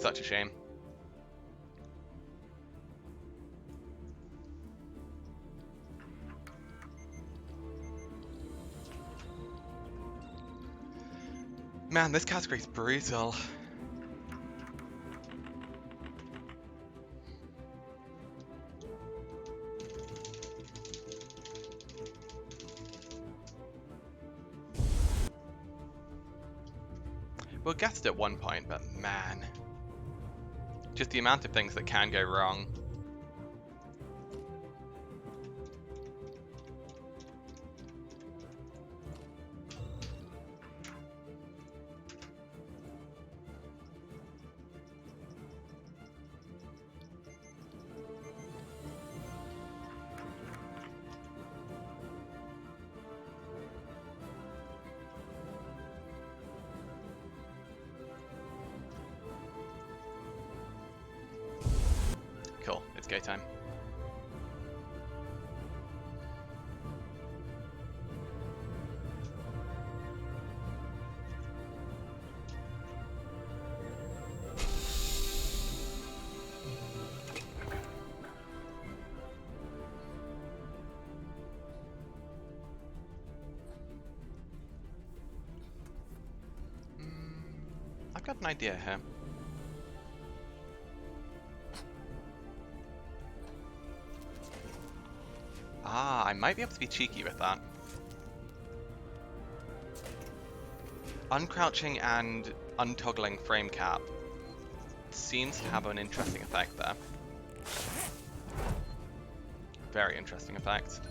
Such a shame. Man, this category's brutal. We'll get it at one point, but man. Just the amount of things that can go wrong. Cool, it's go time. I've got an idea here. Ah, I might be able to be cheeky with that. Uncrouching and untoggling frame cap seems to have an interesting effect there. Very interesting effect.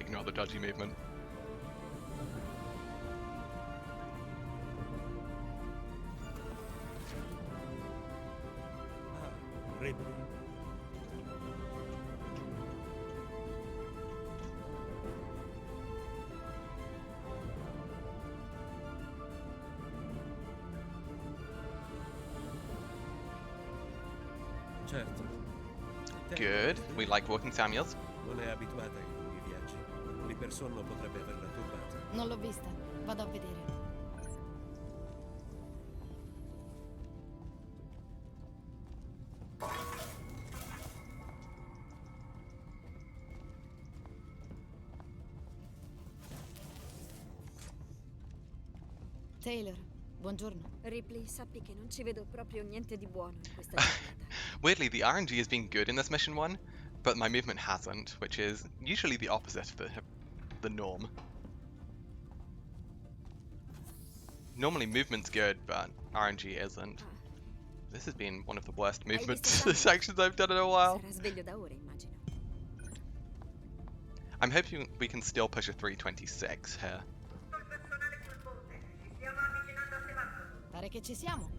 Ignore the dodgy movement. Good. We like walking Samuels. Non è abituata ai lunghi viaggi. L'ipersonno potrebbe averla turbata. Non l'ho vista. Vado a vedere. Taylor, buongiorno. Ripley, sappi che non ci vedo proprio niente di buono in questa giornata. Weirdly, the RNG has been good in this mission one, but my movement hasn't, which is usually the opposite of the norm. Normally movement's good, but RNG isn't. This has been one of the worst movement sections I've done in a while. Sarà sveglio da ore, immagino. I'm hoping we can still push a 326 here. Pare che ci siamo.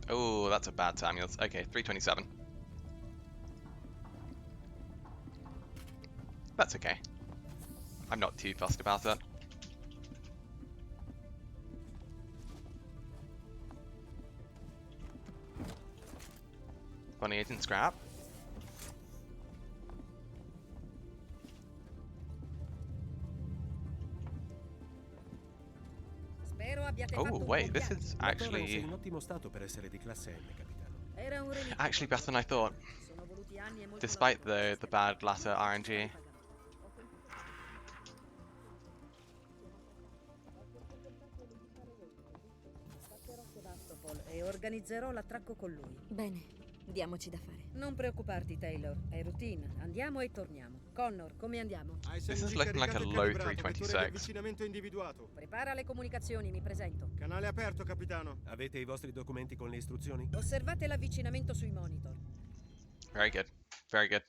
Oh, that's a bad Samuels. Okay, 327. That's okay. I'm not too fussed about it. Bunny agent scrap. Oh wait, this is actually actually better than I thought. Despite the bad latter RNG. E organizzerò l'attracco con lui. Bene, diamoci da fare. Non preoccuparti, Taylor. È routine. Andiamo e torniamo. Connor, come andiamo? This is looking like a low 326. Prepara le comunicazioni, mi presento. Canale aperto, capitano. Avete i vostri documenti con le istruzioni? Osservate l'avvicinamento sui monitor. Very good. Very good.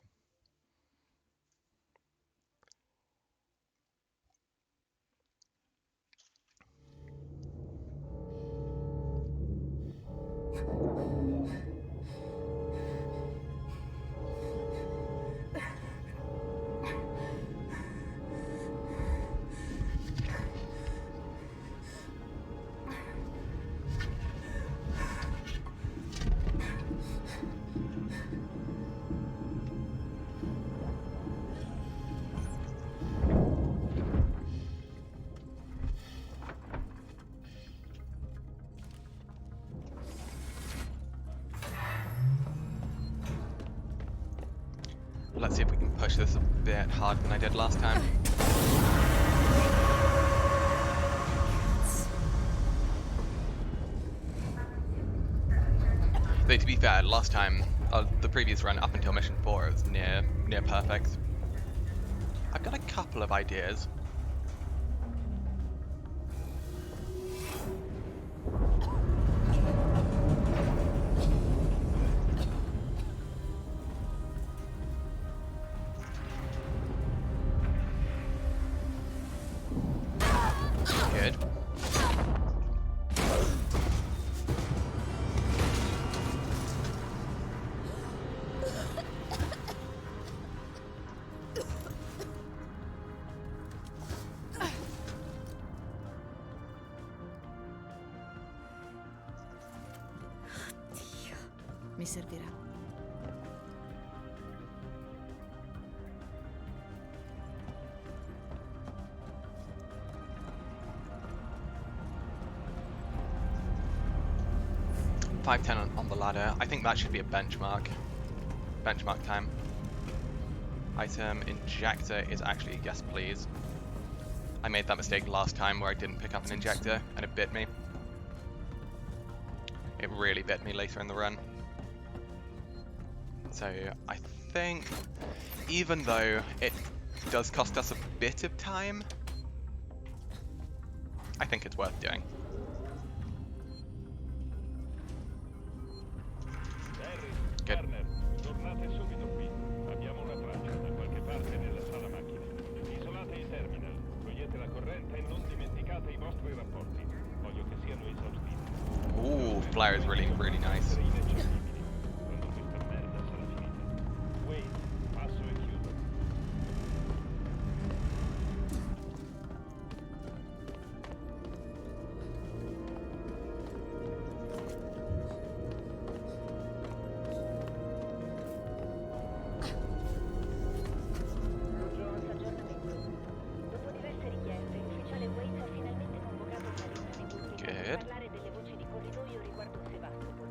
push this a bit harder than I did last time. Though to be fair, last time, the previous run up until mission 4, it was near perfect. I've got a couple of ideas. Good. Mi servirà. $5.10 on the ladder. I think that should be a benchmark. Benchmark time. Item injector is actually yes please. I made that mistake last time where I didn't pick up an injector and it bit me. It really bit me later in the run. So I think even though it does cost us a bit of time, I think it's worth doing. Good. Tornate subito qui. Abbiamo una traccia da qualche parte nella sala macchine. Isolate i terminal, togliete la corrente e non dimenticate i vostri rapporti. Voglio che siano esaustivi. Ooh, flare is really nice. Quando questa merda sarà finita. Wait, passo e chiudo. Good. Parlare delle voci di corridoio riguardo Sebastopol.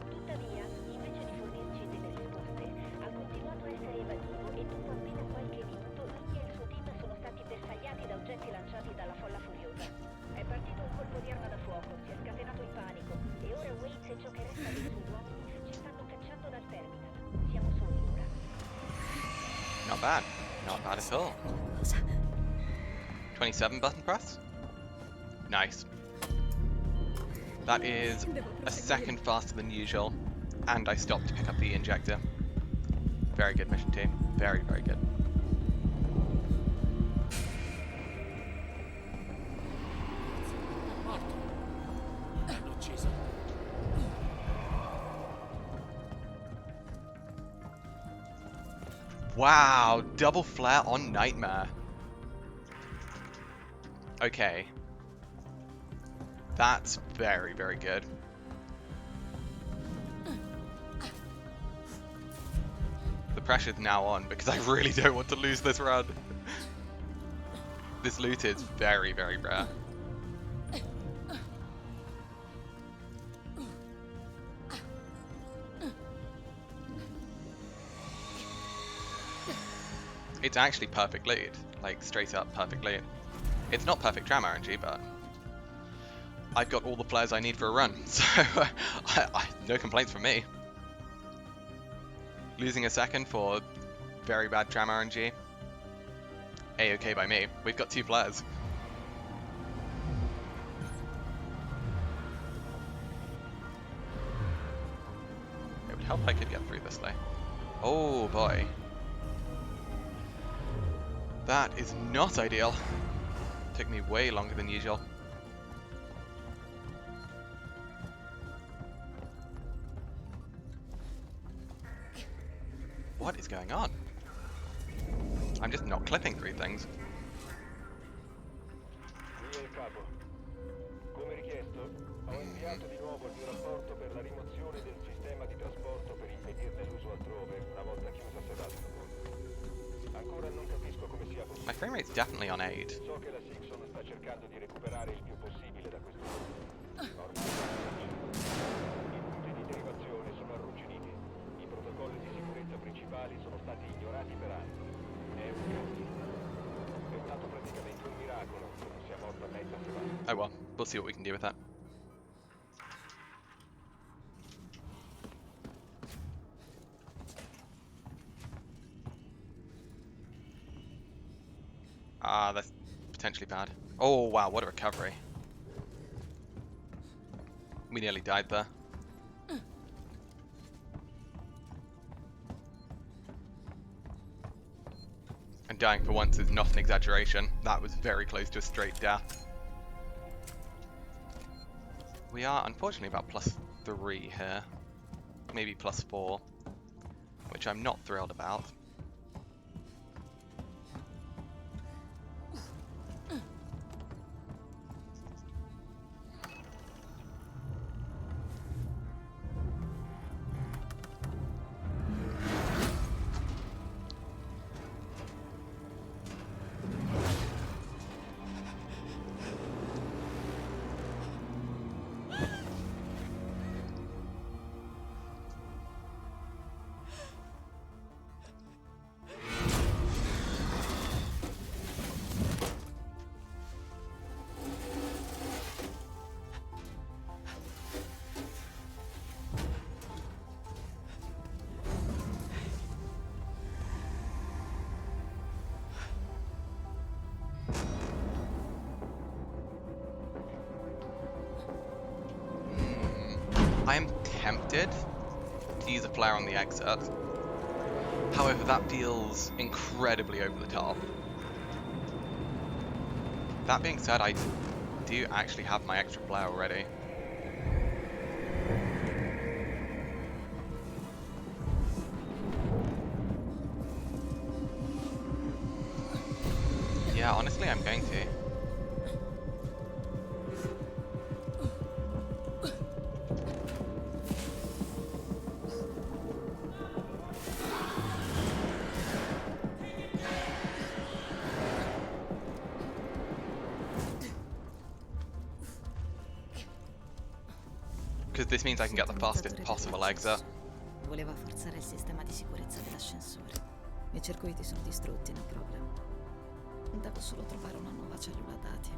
Tuttavia, invece di fornirci delle risposte, ha continuato a essere evasivo e dopo appena qualche minuto lui e il suo team sono stati bersagliati da oggetti lanciati dalla folla furiosa. È partito un colpo di arma da fuoco, si è scatenato il panico e ora Waits e ciò che resta dei suoi uomini ci stanno cacciando dal terminal. Siamo soli ora. Not bad. Not bad at all. 27 button press? Nice. That is a second faster than usual, and I stopped to pick up the injector. Very good mission team. Very, very good. L'hanno ucciso. Wow, double flare on Nightmare. Okay. That's very, very good. The pressure's now on because I really don't want to lose this run. This loot is very, very rare. It's actually perfect loot, like straight up perfect loot. It's not perfect tram RNG, but I've got all the flares I need for a run, so no complaints from me. Losing a second for very bad tram RNG, A-okay by me. We've got 2 flares. It would help if I could get through this though. Oh boy. That is not ideal. Took me way longer than usual. What is going on? I'm just not clipping through things. Qui è il capo. Come richiesto, ho inviato di nuovo il mio rapporto per la rimozione del sistema di trasporto per impedirne l'uso altrove una volta chiusa Sebastopol. Ancora non capisco come sia possibile. My frame rate's definitely on 8. So che la Simpson sta cercando di recuperare il più possibile da questo mondo. Ormai i punti di derivazione sono arrugginiti. I protocolli di sicurezza principali sono stati ignorati per anni. we'll see what we can do with that. Ah, that's potentially bad. Oh wow, what a recovery. We nearly died there. And dying for once is not an exaggeration. That was very close to a straight death. We are unfortunately about +3 here. Maybe +4. Which I'm not thrilled about. I am tempted to use a flare on the exit. However, that feels incredibly over the top. That being said, I do actually have my extra flare already. Yeah, honestly, I'm going to. Because this means I can get the fastest possible exit. Voleva forzare il sistema di sicurezza dell'ascensore. I circuiti sono distrutti, no problem. Devo solo trovare una nuova cellula dati.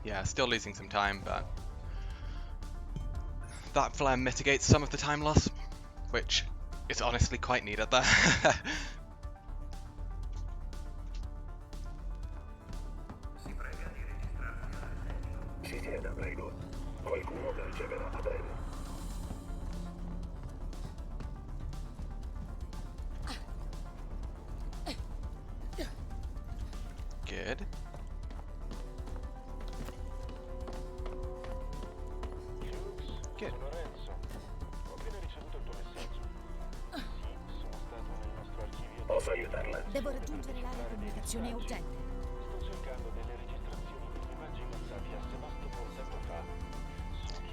Yeah, still losing some time, but that flare mitigates some of the time loss, which is honestly quite needed there. Si sieda, prego. Qualcuno la riceverà a breve. Good. Good. Sono Renzo. Ho appena ricevuto il tuo messaggio. Sì, sono stato nel nostro archivio. Posso aiutarla? Devo raggiungere l'area comunicazione urgente. Sto cercando delle registrazioni degli immagini montati a Sebastopol tempo fa.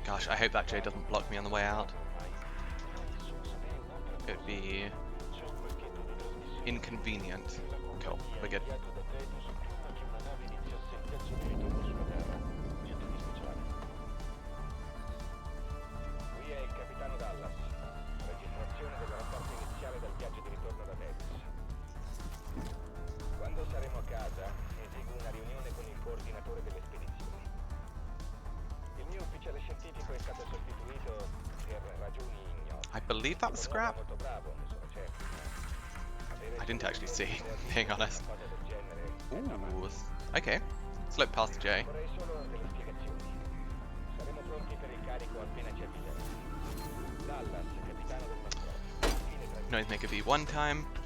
Gosh, I hope that J doesn't block me on the way out. It'd be inconvenient. Cool, we're good. Qui è il capitano Dallas. Registrazione del rapporto iniziale del viaggio di ritorno da Davis. Quando saremo a casa, eseguo una riunione con il coordinatore delle spedizioni. Il mio ufficiale scientifico è stato sostituito per ragioni ignote. I believe that was scrap. Molto bravo, ne sono certo. I didn't actually see, being honest. Ooh, okay. Slip past J. Vorrei solo delle spiegazioni. Saremo pronti per il carico appena ci avviserà. Dallas, capitano del nostro. Noisemaker V1 time.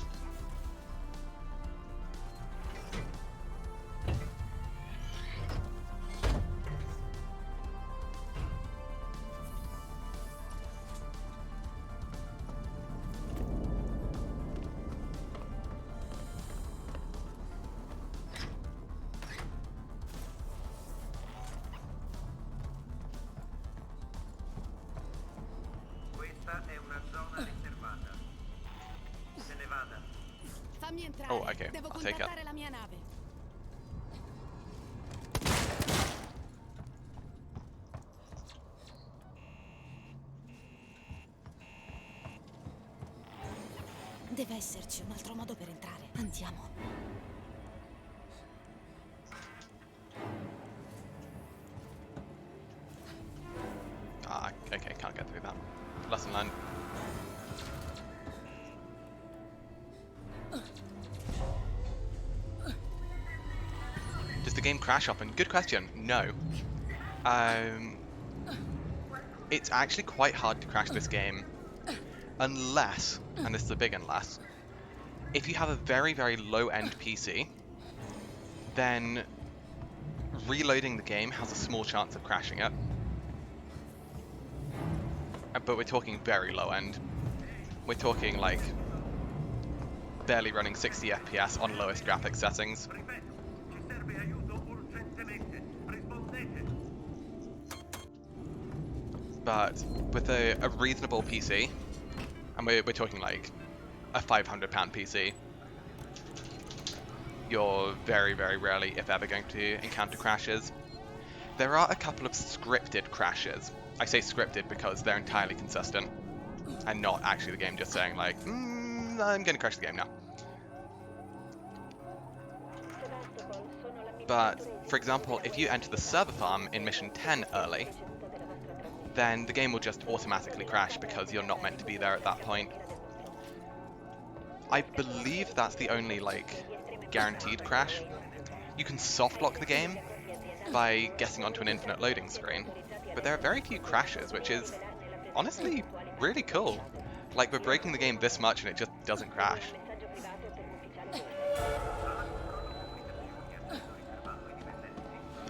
Questa è una zona riservata. Se ne vada. Fammi entrare. Oh, okay. Devo I'll take it. contattare la mia nave. Deve esserci un altro modo per entrare. Andiamo. Ah, okay, can't get through that. Lesson learned. Does the game crash often? Good question. No. It's actually quite hard to crash this game unless, and this is a big unless, if you have a very, very low-end PC, then reloading the game has a small chance of crashing it. But we're talking very low-end. We're talking like barely running 60 FPS on lowest graphics settings. Ci serve aiuto urgentemente. Rispondete. But with a reasonable PC, and we're talking like a £500 PC, you're very, very rarely, if ever, going to encounter crashes. There are a couple of scripted crashes. I say scripted because they're entirely consistent, and not actually the game just saying like, I'm going to crash the game now. But, for example, if you enter the server farm in mission 10 early, then the game will just automatically crash because you're not meant to be there at that point. I believe that's the only, like, guaranteed crash. You can soft lock the game by getting onto an infinite loading screen, but there are very few crashes, which is honestly really cool. Like, we're breaking the game this much and it just doesn't crash.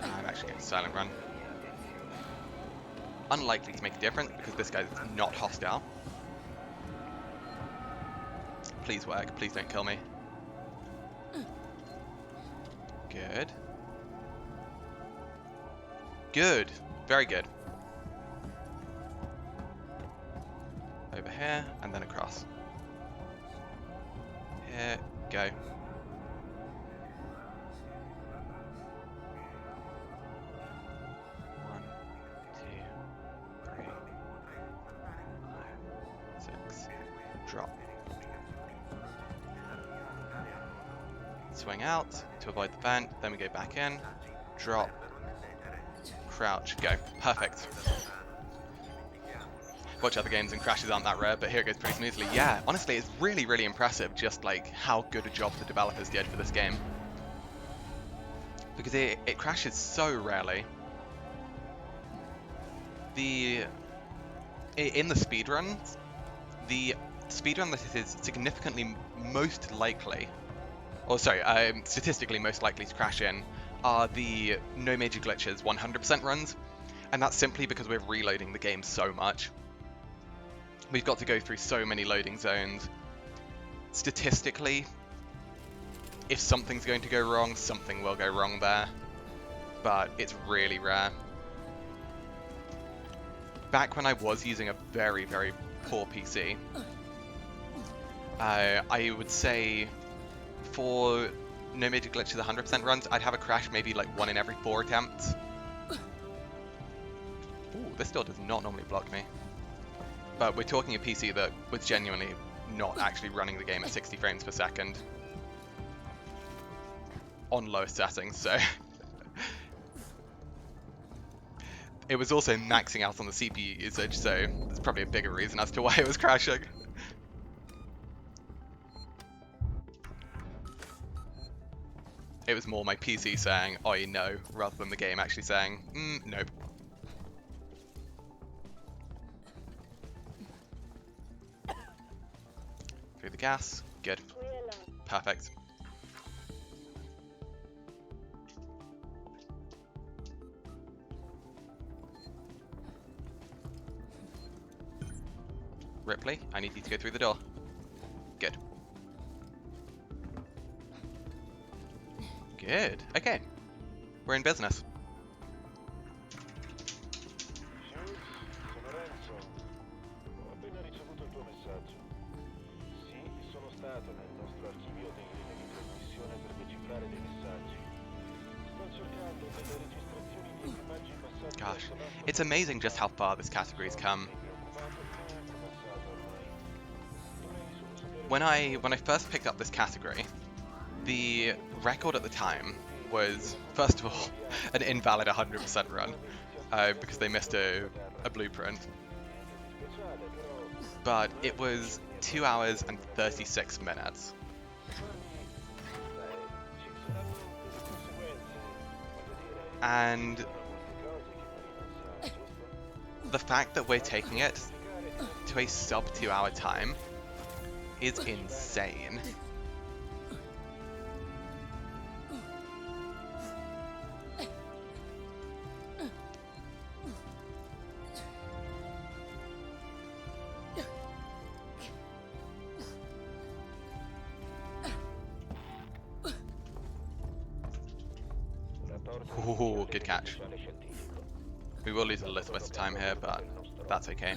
I'm actually going to silent run. Unlikely to make a difference because this guy's not hostile. Please work, please don't kill me. Good. Good, very good. Over here, and then across. Here, go. Drop. Swing out to avoid the vent, then we go back in, drop, crouch, go. Perfect. Watch other games and crashes aren't that rare, but here it goes pretty smoothly. Yeah, honestly, it's really, really impressive just like how good a job the developers did for this game. Because it crashes so rarely. In the speedruns, the speedrun that it is significantly most likely, or sorry, statistically most likely to crash in, are the no major glitches 100% runs, and that's simply because we're reloading the game so much. We've got to go through so many loading zones. Statistically, if something's going to go wrong, something will go wrong there, but it's really rare. Back when I was using a very, very poor PC, I would say for no major glitches 100% runs, I'd have a crash maybe like 1 in every 4 attempts. Ooh, this door does not normally block me. But we're talking a PC that was genuinely not actually running the game at 60 frames per second on lowest settings, so it was also maxing out on the CPU usage, so there's probably a bigger reason as to why it was crashing. It was more my PC saying, "Oi, no," rather than the game actually saying, nope. Through the gas, good. Perfect. Ripley, I need you to go through the door. Good. Good. Okay. We're in business. Sono Renzo. Ho appena ricevuto il tuo messaggio. Sì, sono stato nel nostro archivio dei linee di trasmissione per decifrare dei messaggi. Sto cercando delle registrazioni di equipaggi passati. Gosh, it's amazing just how far this category's come. when I first picked up this category, the record at the time was, first of all, an invalid 100% run, because they missed a blueprint. But it was 2 hours and 36 minutes. And the fact that we're taking it to a sub 2 hour time is insane. Ooh, good catch. We will lose a little bit of time here, but that's okay.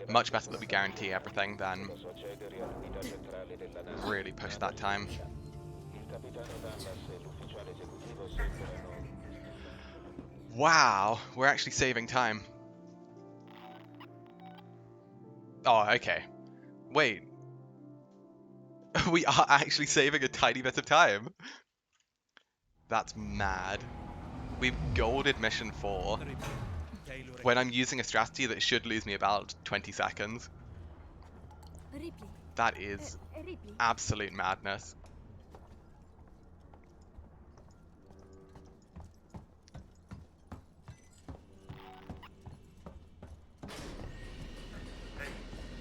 Much better that we guarantee everything than really push that time. Wow, we're actually saving time. Oh, okay. Wait. We are actually saving a tiny bit of time. That's mad. We've golded mission 4 when I'm using a strategy that should lose me about 20 seconds. Ripley. That is Ripley. absolute madness.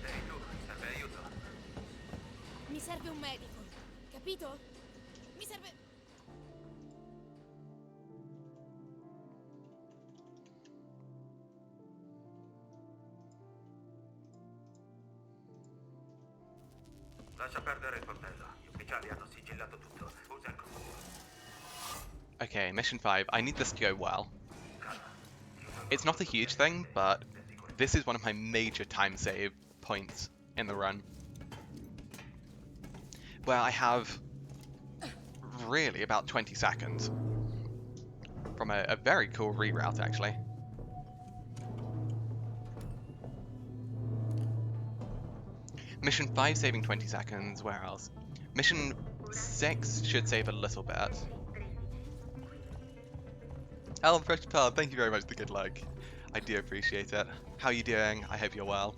Ehi tu, serve aiuto? Mi serve un medico, capito? Mi serve... Lascia perdere il coltello. Gli ufficiali hanno sigillato tutto. Usa il coltello. Okay, mission 5. I need this to go well. It's not a huge thing, but this is one of my major time save points in the run. Where I have really about 20 seconds from a very cool reroute, actually. Mission 5 saving 20 seconds, where else? Mission 6 should save a little bit. Alan Fresh Pearl, thank you very much for the good luck. I do appreciate it. How are you doing? I hope you're well.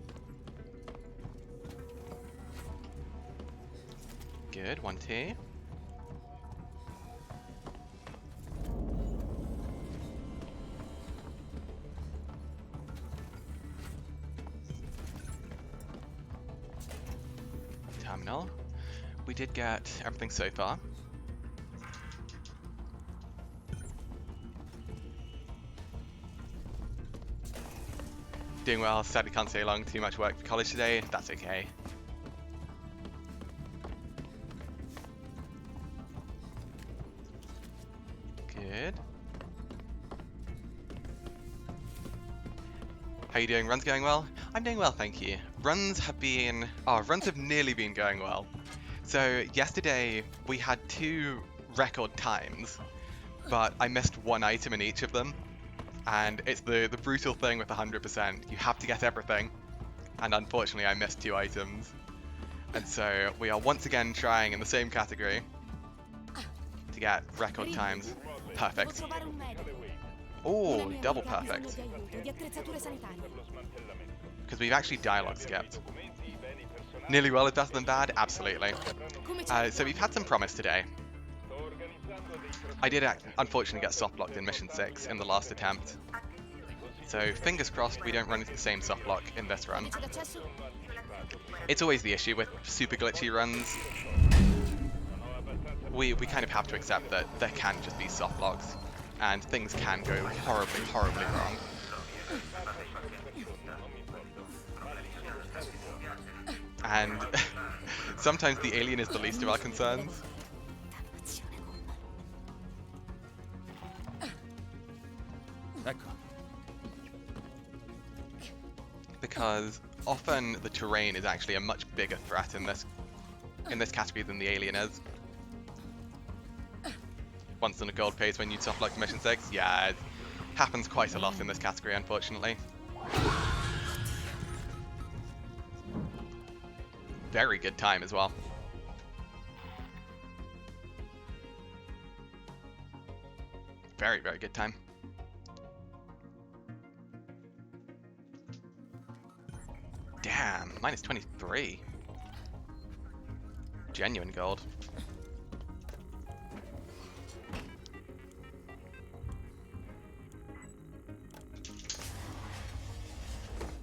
Good, 1-2. Terminal. We did get everything so far. Doing well, sadly can't stay long, too much work for college today, that's okay. Good. How are you doing? Runs going well? I'm doing well, thank you. Runs have nearly been going well. So yesterday we had 2 record times, but I missed 1 item in each of them. And it's the brutal thing with 100%. You have to get everything. And unfortunately I missed 2 items. And so we are once again trying in the same category to get record times. Perfect. Oh, double perfect. Because we've actually dialogue skipped. Nearly well is better than bad? Absolutely. So we've had some promise today. I did unfortunately get soft blocked in mission 6 in the last attempt. So fingers crossed we don't run into the same soft block in this run. It's always the issue with super glitchy runs. We kind of have to accept that there can just be soft blocks and things can go horribly, horribly wrong. And sometimes the alien is the least of our concerns. Because often the terrain is actually a much bigger threat in this category than the alien is. Once in a gold phase when you soft lock mission 6, yeah, it happens quite a lot in this category, unfortunately. very good time as well. Very, very good time. Damn, minus 23. Genuine gold.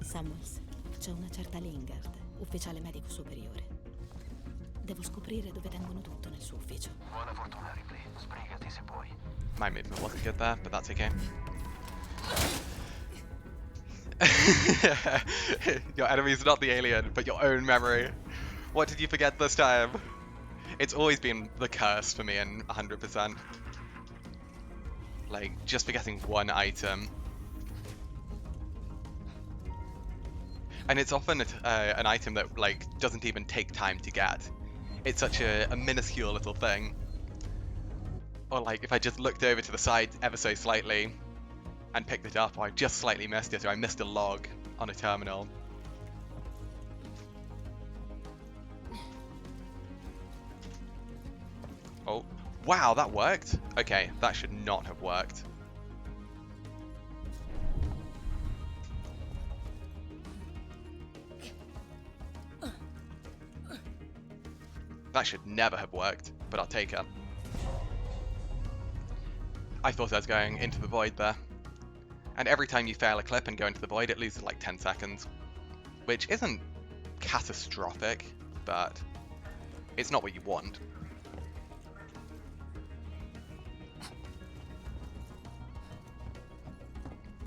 Samuels, c'è una certa Lingard, ufficiale medico superiore. Devo scoprire dove tengono tutto nel suo ufficio. Buona fortuna, Ripley. Sbrigati se puoi. My movement wasn't good there, but that's okay. Your enemy's not the alien, but your own memory. What did you forget this time? It's always been the curse for me in 100%. Like, just forgetting one item. And it's often an item that, like, doesn't even take time to get. It's such a minuscule little thing. Or, like, if I just looked over to the side ever so slightly and picked it up, or I just slightly missed it, or I missed a log on a terminal. Oh, wow, that worked? Okay, that should not have worked. That should never have worked, but I'll take it. I thought I was going into the void there. And every time you fail a clip and go into the void, it loses like 10 seconds. Which isn't catastrophic, but it's not what you want.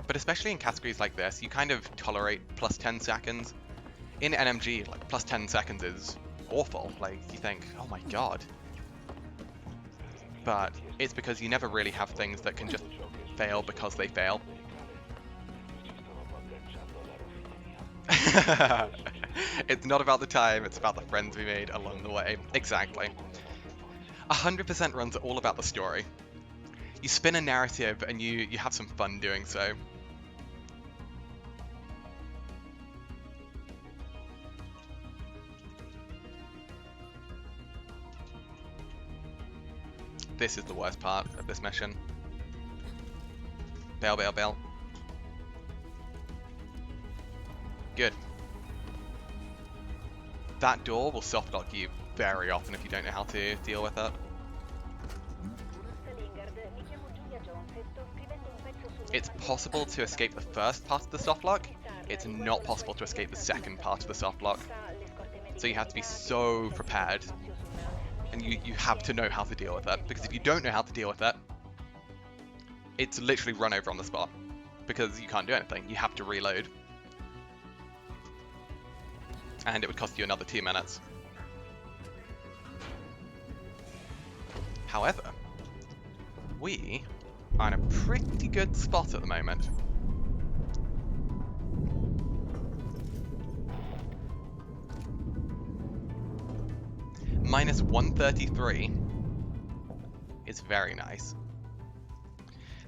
But especially in categories like this, you kind of tolerate plus 10 seconds. In NMG, like plus 10 seconds is awful. Like, you think, oh my god. But it's because you never really have things that can just fail because they fail. It's not about the time, it's about the friends we made along the way. Exactly. 100% runs all about the story. You spin a narrative and you have some fun doing so. This is the worst part of this mission. Bail, bail, bail. Good. That door will soft lock you very often if you don't know how to deal with it. It's possible to escape the first part of the soft lock. It's not possible to escape the second part of the soft lock. So you have to be so prepared. And you have to know how to deal with it, because if you don't know how to deal with it, it's literally run over on the spot, because you can't do anything. You have to reload. And it would cost you another 2 minutes. However, we are in a pretty good spot at the moment. Minus 133 is very nice.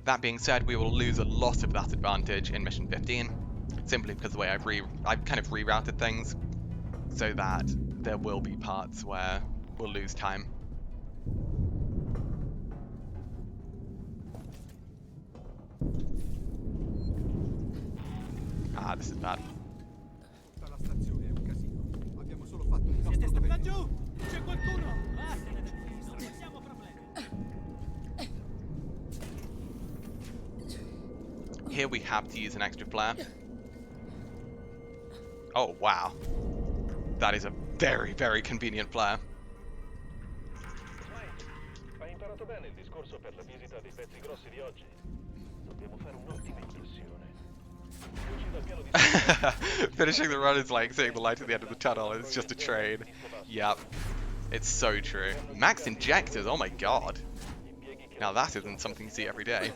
That being said, we will lose a lot of that advantage in mission 15, simply because the way I've kind of rerouted things, so that there will be parts where we'll lose time. Ah, this is bad. C'è qualcuno? Vattene da qui, non facciamo problemi. Here we have to use an extra flare. Oh wow. That is a very, very convenient flare. Hai imparato bene il discorso per la visita dei pezzi grossi di oggi? Dobbiamo fare un'ottima impressione. Finishing the run is like seeing the light at the end of the tunnel. It's just a train. Yep. It's so true. Max injectors, oh my god. Now that isn't something you see every day.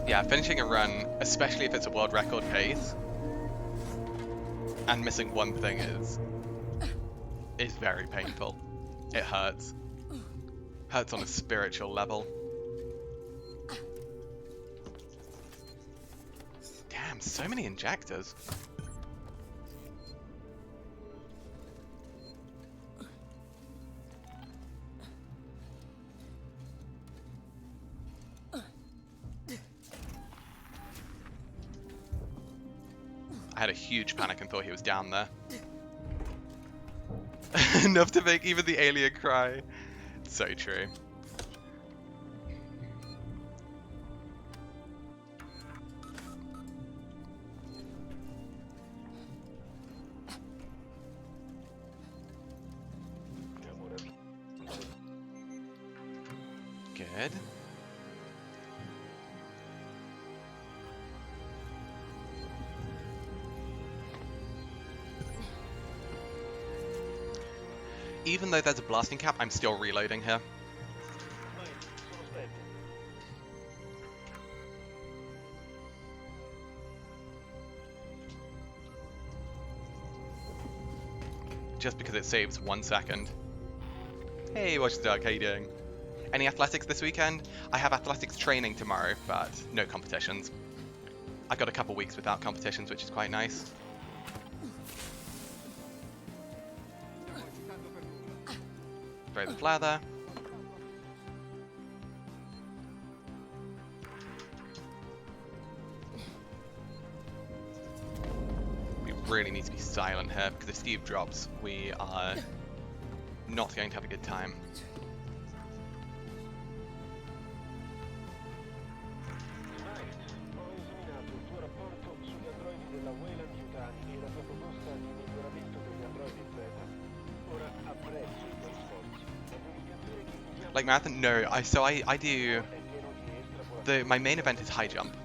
Yeah, finishing a run, especially if it's a world record pace, and missing one thing is very painful. It hurts. Hurts on a spiritual level. Damn, so many injectors. I had a huge panic and thought he was down there. Enough to make even the alien cry. So true. Good. Even though there's a blasting cap, I'm still reloading here. Just because it saves 1 second. Hey, Watch the Dark, how you doing? Any athletics this weekend? I have athletics training tomorrow, but no competitions. I got a couple weeks without competitions, which is quite nice. Throw the flare there. We really need to be silent here, because if Steve drops, we are not going to have a good time. Like marathon? No, I do my main event is high jump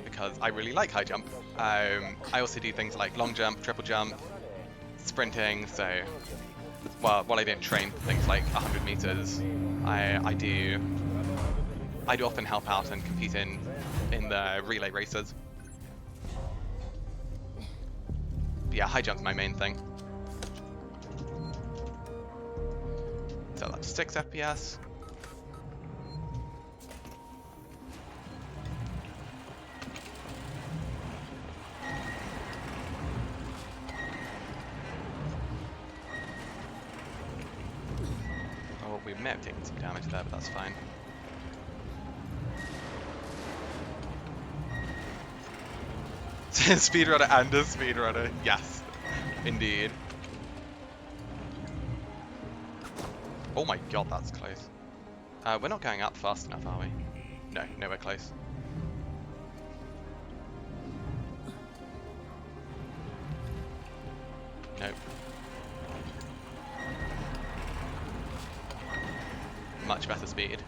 because I really like high jump. I also do things like long jump, triple jump, sprinting. So while I don't train things like 100 meters, I do often help out and compete in the relay races. But yeah, high jump's my main thing. So that's 6 FPS. Oh, we may have taken some damage there, but that's fine. Speedrunner and a speedrunner. Yes, indeed. Oh my god, that's close. We're not going up fast enough, are we? No, nowhere close. Nope. Much better speed.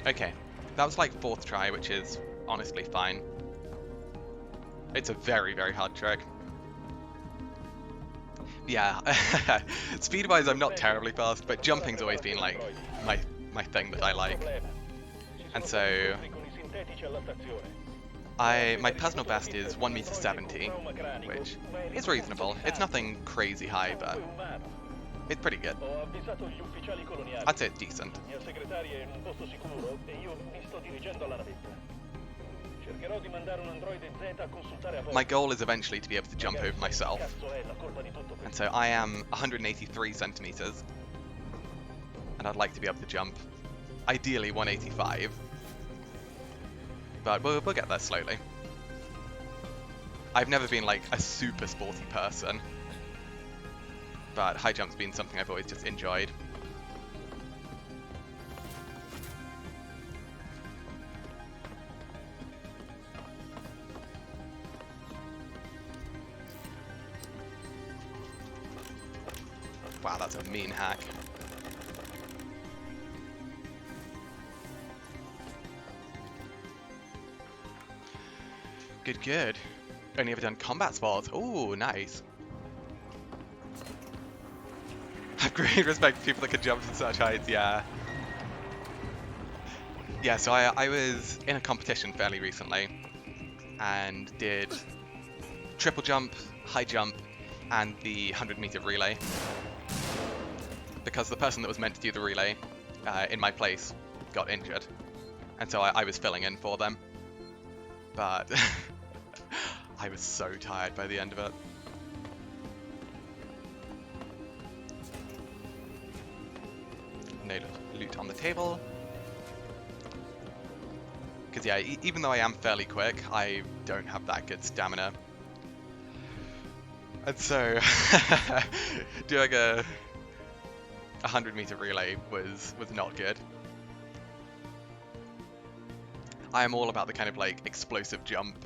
Okay, that was like 4th try, which is honestly fine. It's a very, very hard trick. Yeah, speed-wise I'm not terribly fast, but jumping's always been like my thing that I like. And so my personal best is 1m70, which is reasonable. It's nothing crazy high, but it's pretty good. I'd say it's decent. My goal is eventually to be able to jump over myself, and so I am 183 centimeters, and I'd like to be able to jump, ideally 185, but we'll get there slowly. I've never been like a super sporty person, but high jump's been something I've always just enjoyed. Wow, that's a mean hack. Good, good. Only ever done combat sports. Ooh, nice. I have great respect for people that can jump to such heights, yeah. Yeah, so I was in a competition fairly recently and did triple jump, high jump, and the 100-meter relay. Because the person that was meant to do the relay in my place got injured. And so I was filling in for them. But I was so tired by the end of it. No loot on the table. Because yeah, even though I am fairly quick, I don't have that good stamina. And so doing a 100-meter relay was not good. I am all about the kind of like explosive jump.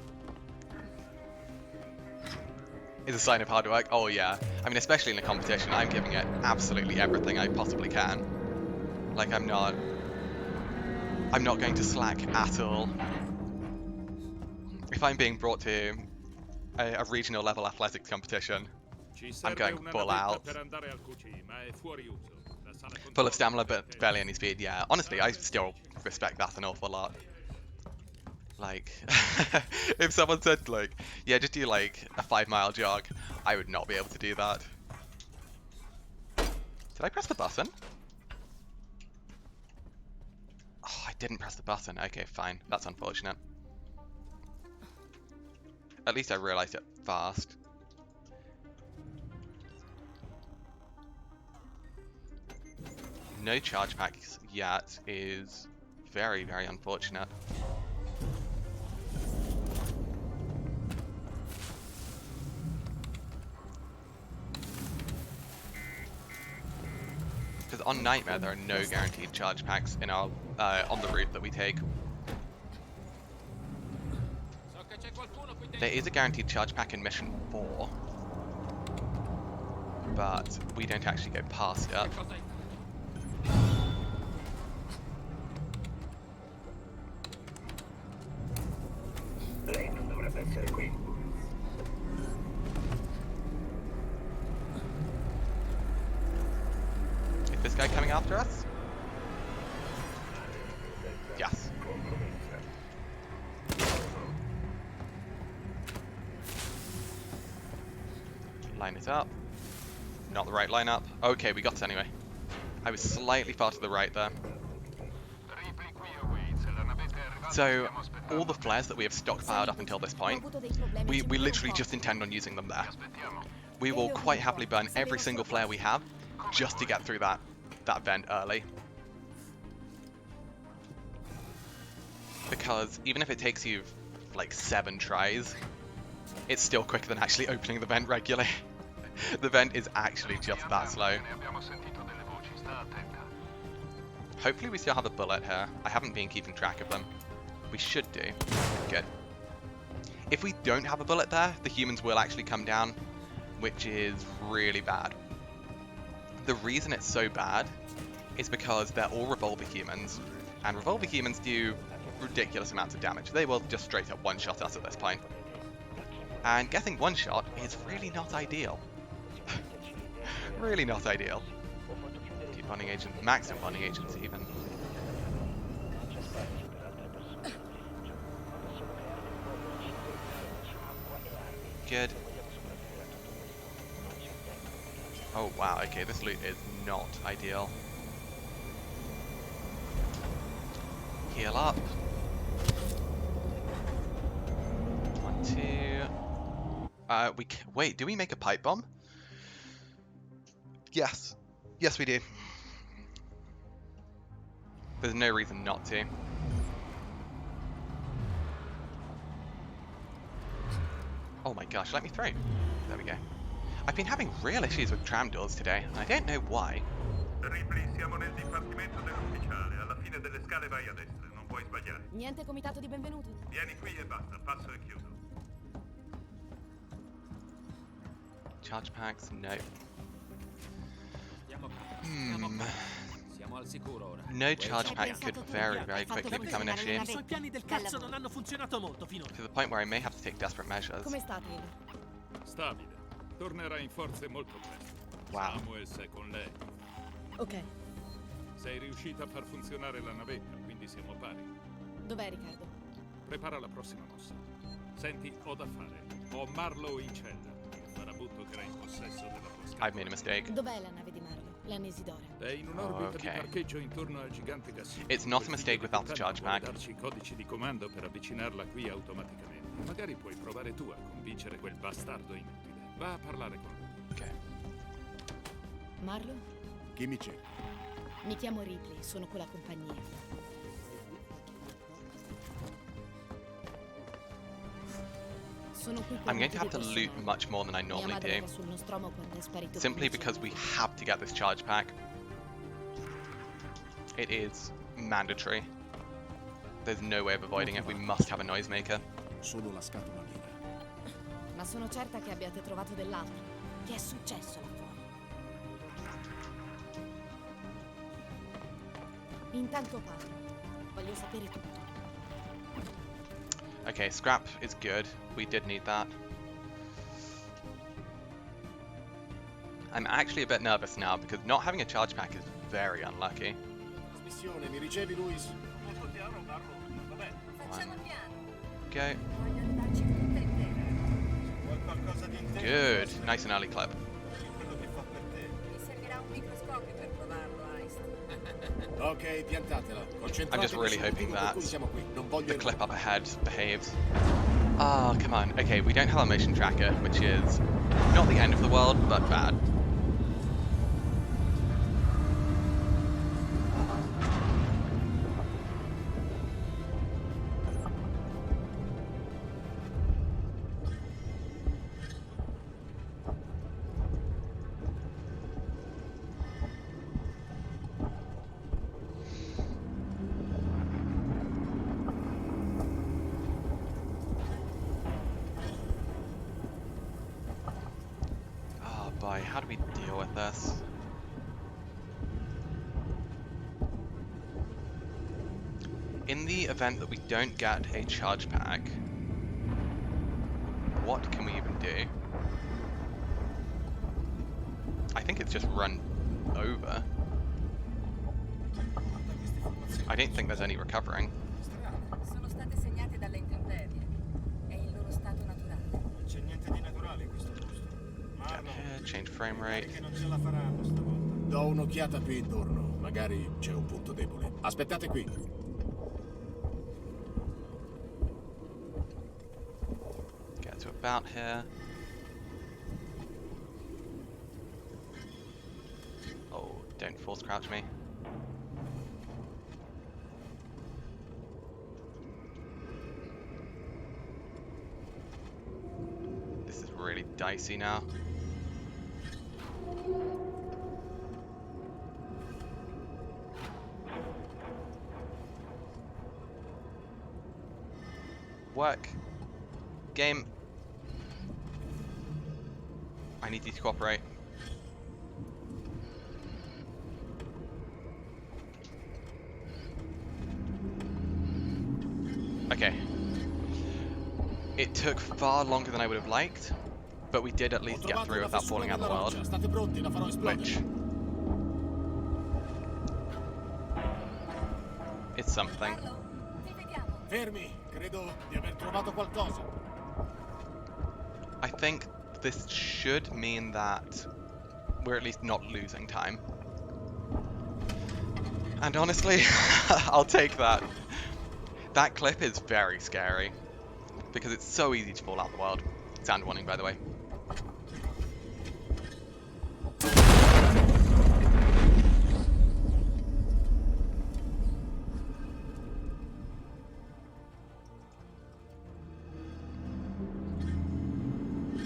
Is a sign of hard work. Oh yeah. I mean, especially in a competition, I'm giving it absolutely everything I possibly can. Like I'm not going to slack at all. If I'm being brought to a regional level athletics competition, I'm going full out. Full of stamina, but barely any speed. Yeah, honestly, I still respect that an awful lot. Like, if someone said like, yeah, just do like a 5-mile jog, I would not be able to do that. Did I press the button? Oh, I didn't press the button. Okay, fine. That's unfortunate. At least I realized it fast. No charge packs yet is very, very unfortunate. Because on Nightmare there are no guaranteed charge packs in our on the route that we take. There is a guaranteed charge pack in Mission 4, but we don't actually go past it. Is this guy coming after us? Yes. Line it up. Not the right lineup. Okay, we got it anyway. I was slightly far to the right there. So, all the flares that we have stockpiled up until this point, we literally just intend on using them there. We will quite happily burn every single flare we have just to get through that vent early. Because even if it takes you like 7 tries, it's still quicker than actually opening the vent regularly. The vent is actually just that slow. Hopefully we still have a bullet here. I haven't been keeping track of them. We should do. Good. If we don't have a bullet there, the humans will actually come down, which is really bad. The reason it's so bad is because they're all revolver humans, and revolver humans do ridiculous amounts of damage. They will just straight up one-shot us at this point. And getting one shot is really not ideal. Really not ideal. Keep bonding agents, maximum bonding agents even. Good. Oh wow, okay, this loot is not ideal. Heal up. 1, 2. Wait, do we make a pipe bomb? Yes. Yes, we do. There's no reason not to. Oh my gosh, let me through. There we go. I've been having real issues with tram doors today, and I don't know why. Ripley, siamo nel dipartimento dell'ufficiale. Alla fine delle scale vai a destra, non puoi sbagliare. Niente comitato di benvenuti. Vieni qui e basta, passo e chiudo. Charge packs, no. Siamo al sicuro ora. No charge pack could very, very quickly become an issue. I suoi piani del cazzo non hanno funzionato molto finora. To the point where I may have to take desperate measures. Come sta, Taylor? Stabile. Tornerà in forze molto presto. Wow. Samuels è con lei. Ok. Sei riuscita a far funzionare la navetta, quindi quindi siamo pari. Dov'è Riccardo? Prepara la prossima mossa. Senti, ho da fare. Ho Marlow in cella. Il farabutto che era in possesso della tua scatola. I've made a mistake. Dov'è la nave di Marlo? La Nesidora. È in un'orbita di Okay. parcheggio intorno al gigante gassino. It's not a Quel mistake figlio without the di charge puttana pack. vuole darci i codici di comando per avvicinarla qui automaticamente. Magari puoi provare tu a convincere quel bastardo inutile. Va a parlare con lui. Okay. Marlo? Chi mi cerca? Mi chiamo Ripley, sono con la compagnia. Sono qui per I'm going to have to motivi loot personali. much more than I Mia normally madre do. era sul Nostromo quando è sparito Simply Pinocchio. because we have to get this charge pack. It is mandatory. There's no way of avoiding it. We must have a Noisemaker. Sono la scatola nera. Ma sono certa che abbiate trovato dell'altro. Che è successo là fuori? Intanto parlo. Voglio sapere tutto. Okay, scrap is good. We did need that. I'm actually a bit nervous now because not having a charge pack is very unlucky. Trasmissione, mi ricevi, Luis? Molto chiaro, Marlo. Vabbè, Facciamo piano. Go. Voglio arrivarci tutta intera. vuoi qualcosa di intero? Good. Nice and early clip. Quello che fa per te. Mi servirà un microscopio per provarlo, Heist. Ok, piantatela. Concentratevi I'm just really sul hoping motivo per that cui siamo qui. Non voglio the clip errori. up ahead behaves. Ah, come on. Okay, we don't have a motion tracker, which is not the end of the world, but bad. Oh boy, how do we deal with this? In the event that we don't get a charge pack, what can we even do? I think it's just run over. I don't think there's any recovering. Sono state segnate dalle intemperie. È il loro stato naturale. Non c'è niente di naturale in questo posto. Get Marlo, here, change frame rate. che non ce la faranno stavolta. Do un'occhiata qui intorno. Magari c'è un punto debole. Aspettate qui. Get to about here. Oh, don't force crouch me. This is really dicey now. Work. Game. I need you to cooperate. Okay. It took far longer than I would have liked, but we did at least get through without falling out of the world. State pronti, la farò esplodere. Which it's something. Marlo, ti vediamo. Fermi, credo di aver trovato qualcosa. I think this should mean that we're at least not losing time. And honestly, I'll take that. That clip is very scary because it's so easy to fall out of the world. Sound warning, by the way.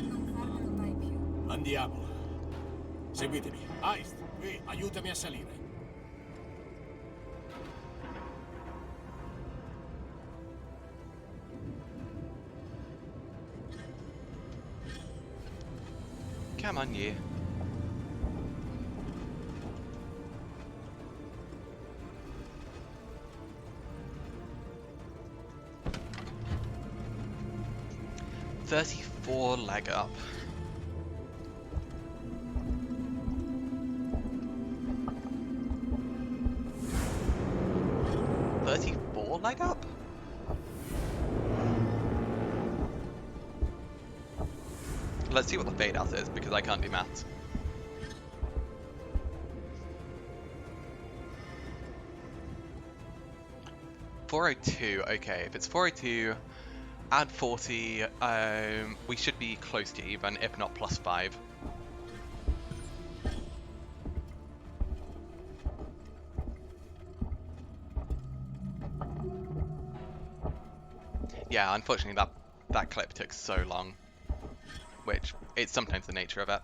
Non farmelo mai più. Andiamo. Seguitemi. Heist, qui, aiutami a salire. Come on, you. $34 leg up. light up? Let's see what the fade out is, because I can't do maths. $402, okay, if it's 402, add 40, we should be close to even, if not +5. Yeah, unfortunately that clip took so long, which it's sometimes the nature of it.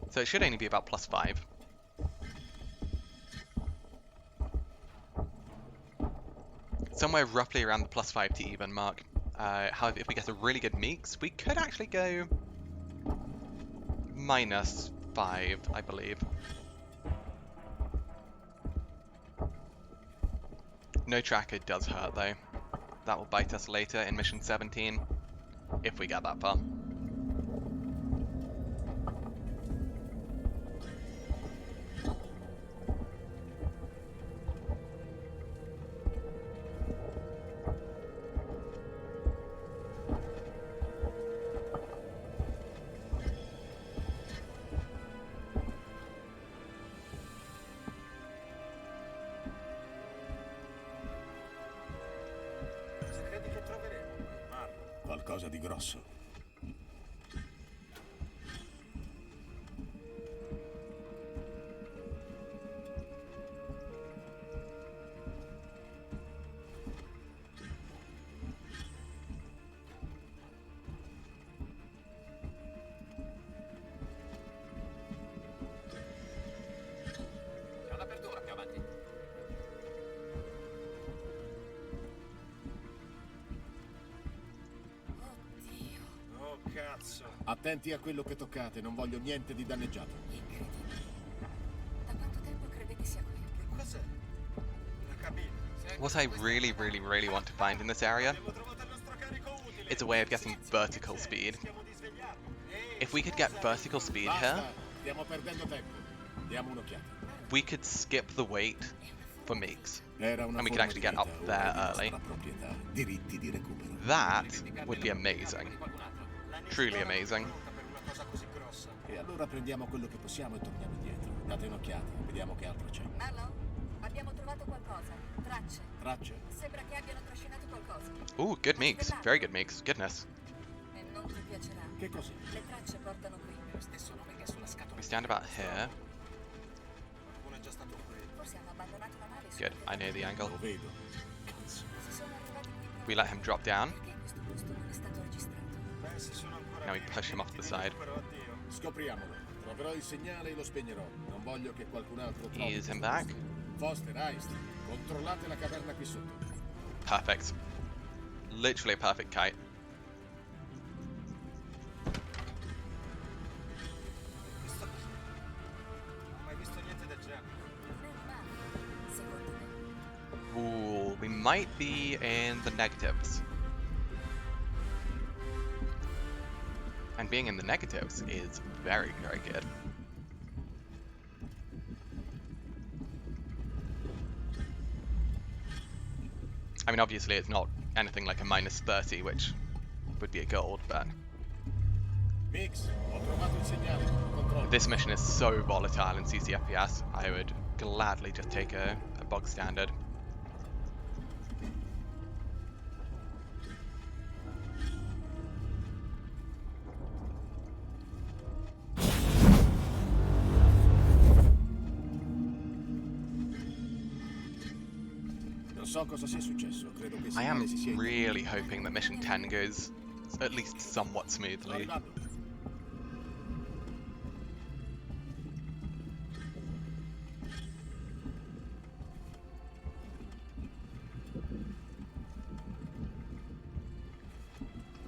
So it should only be about +5. Somewhere roughly around the +5 to even mark. However, if we get a really good mix, we could actually go -5, I believe. No tracker does hurt though. That will bite us later in mission 17, if we get that far. Qualcosa di grosso. C'è un'apertura più avanti. Attenti a quello che toccate, non voglio niente di danneggiato. Incredibile. Da quanto tempo credete sia qui? Che cos'è? Una cabina. What I really want to find in this area is a way of getting vertical speed. If we could get vertical speed here, Stiamo perdendo tempo. Diamo un'occhiata. we could skip the wait for meeks. Era una And we could forma actually di get up vita, there ora di early. nostra proprietà, diritti di recupero. That would be amazing. Truly amazing. E allora prendiamo quello che possiamo e torniamo indietro. Date un'occhiata, vediamo che altro c'è. Marlon, abbiamo trovato qualcosa. Tracce. Tracce? Sembra che abbiano trascinato qualcosa. Ooh, good mix. Very good mix. Goodness. E non ti piacerà. Che cos'è? Le tracce portano qui. Lo stesso nome che sulla scatola. We stand about here. Qualcuno è già stato qui. Forse hanno abbandonato la nave. Good. I know the angle. Lo vedo. Cazzo. Si sono arrivati qui. We let him drop down. Perché questo posto non è stato registrato? Beh, se sono ancora Now we push him off the side. Scopriamolo. Troverò il segnale e lo spegnerò. Non voglio che qualcun altro trovi. Ease him back. Foster, Heist, controllate la caverna qui sotto. Perfect. Literally a perfect kite. Non ho mai visto niente del genere. Non è umano, secondo me. Ooh, we might be in the negatives. And being in the negatives is very good. I mean, obviously it's not anything like a -30, which would be a gold, but Mix, ho trovato il segnale. Controllo. this mission is so volatile in CC+FPS, I would gladly just take a bog standard. Non so cosa sia successo. Credo che il I am segnale si sia really hoping that mission 10 goes at least somewhat Sto smoothly. arrivando.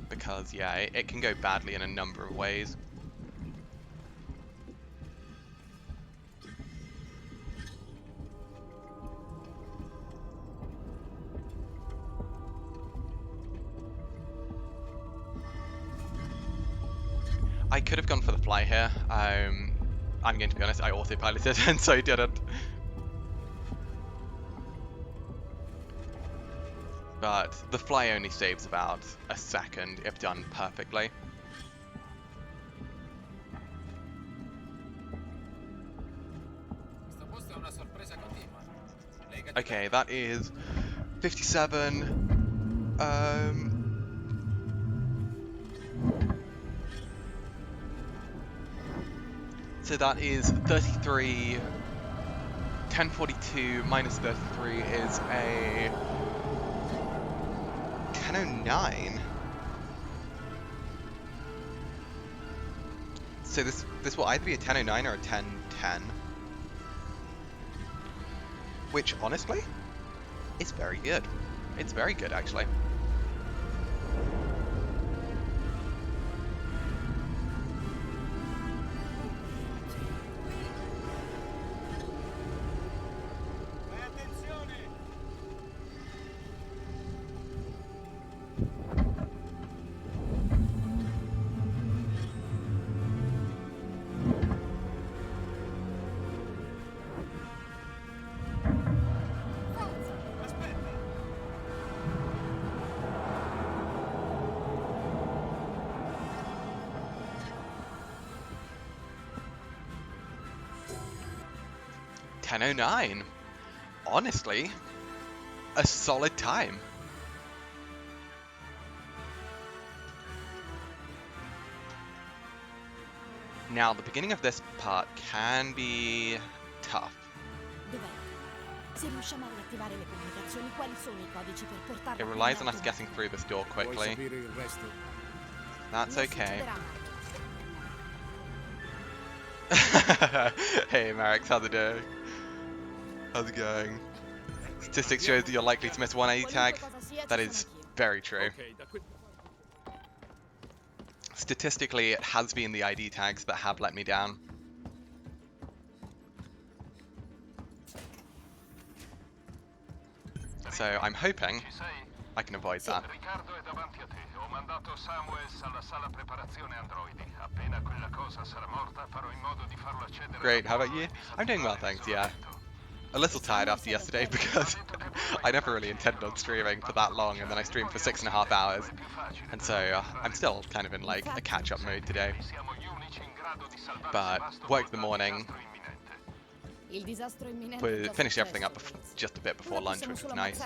Because, yeah, it can go badly in a number of ways. I could have gone for the fly here. I'm going to be honest, I autopiloted and so didn't. But the fly only saves about a second if done perfectly. Okay, that is 57. So that is 33. 1042 minus 33 is a 1009. So this will either be a 1009 or a 1010. Which, honestly, is very good. It's very good, actually. .1009. Honestly, a solid time. Now, the beginning of this part can be tough. It relies on us getting through this door quickly. That's okay. Hey Marek, how's it doing? How's it going? Statistics shows that you're likely to miss one AD tag. That is very true. Statistically, it has been the ID tags that have let me down. So I'm hoping I can avoid that. Great, how about you? I'm doing well, thanks, yeah. A little tired after yesterday because I never really intended on streaming for that long, and then I streamed for 6.5 hours. And so I'm still kind of in like a catch-up mode today. But worked the morning, we finished everything up just a bit before lunch, which was nice.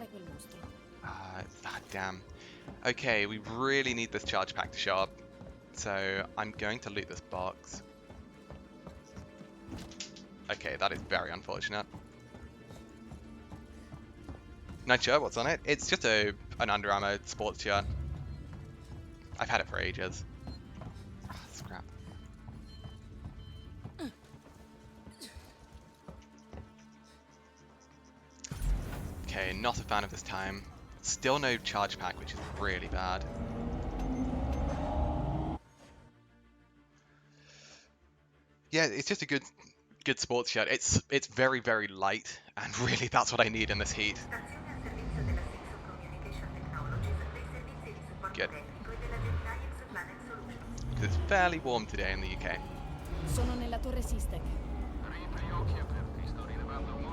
Damn. Okay, we really need this charge pack to show up, so I'm going to loot this box. Okay, that is very unfortunate. Nice shirt, what's on it? It's just an Under Armour sports shirt. I've had it for ages. Scrap. Okay, not a fan of this time. Still no charge pack, which is really bad. Yeah, it's just a good sports shirt. It's very, very light, and really that's what I need in this heat. Good. It's fairly warm today in the UK.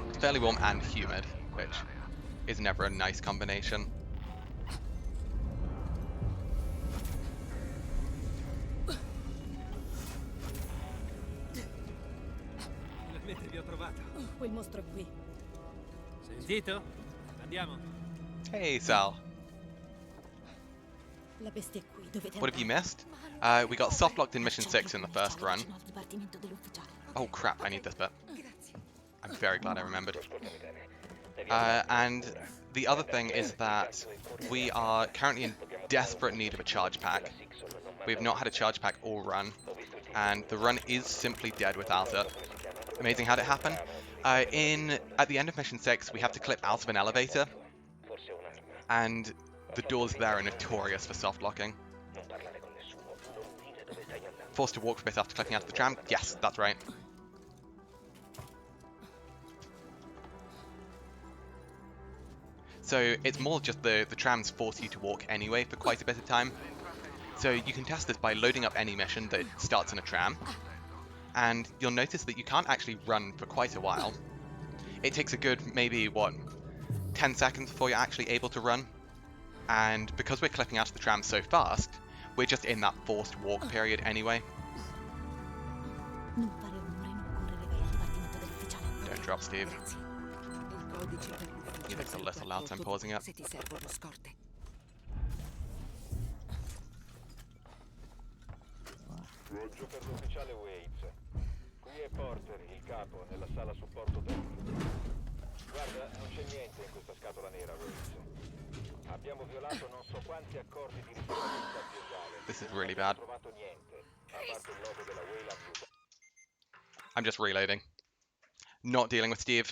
It's fairly warm and humid, which is never a nice combination. Hey Sal. What have you missed? We got soft locked in mission 6 in the first run. Oh crap, I need this bit. I'm very glad I remembered. And the other thing is that we are currently in desperate need of a charge pack. We've not had a charge pack all run, and the run is simply dead without it. Amazing, how'd it happen? At the end of mission 6, we have to clip out of an elevator, and the doors there are notorious for soft locking. Forced to walk for a bit after clipping out of the tram? Yes, that's right. So it's more just the trams force you to walk anyway for quite a bit of time. So you can test this by loading up any mission that starts in a tram, and you'll notice that you can't actually run for quite a while. It takes a good, maybe, what, 10 seconds before you're actually able to run. And because we're clipping out of the tram so fast, we're just in that forced walk period anyway. Don't drop, Steve. He looks a little loud, so I'm pausing it. Giù per l'ufficiale Waits. Qui è Porter, il capo, nella sala supporto tecnico. Guarda, non c'è niente in questa scatola nera, Waits. Abbiamo violato non so quanti accordi di riservatezza aziendale. This is really bad. Non ho trovato niente, a parte il logo della Wayland. I'm just reloading. Not dealing with Steve.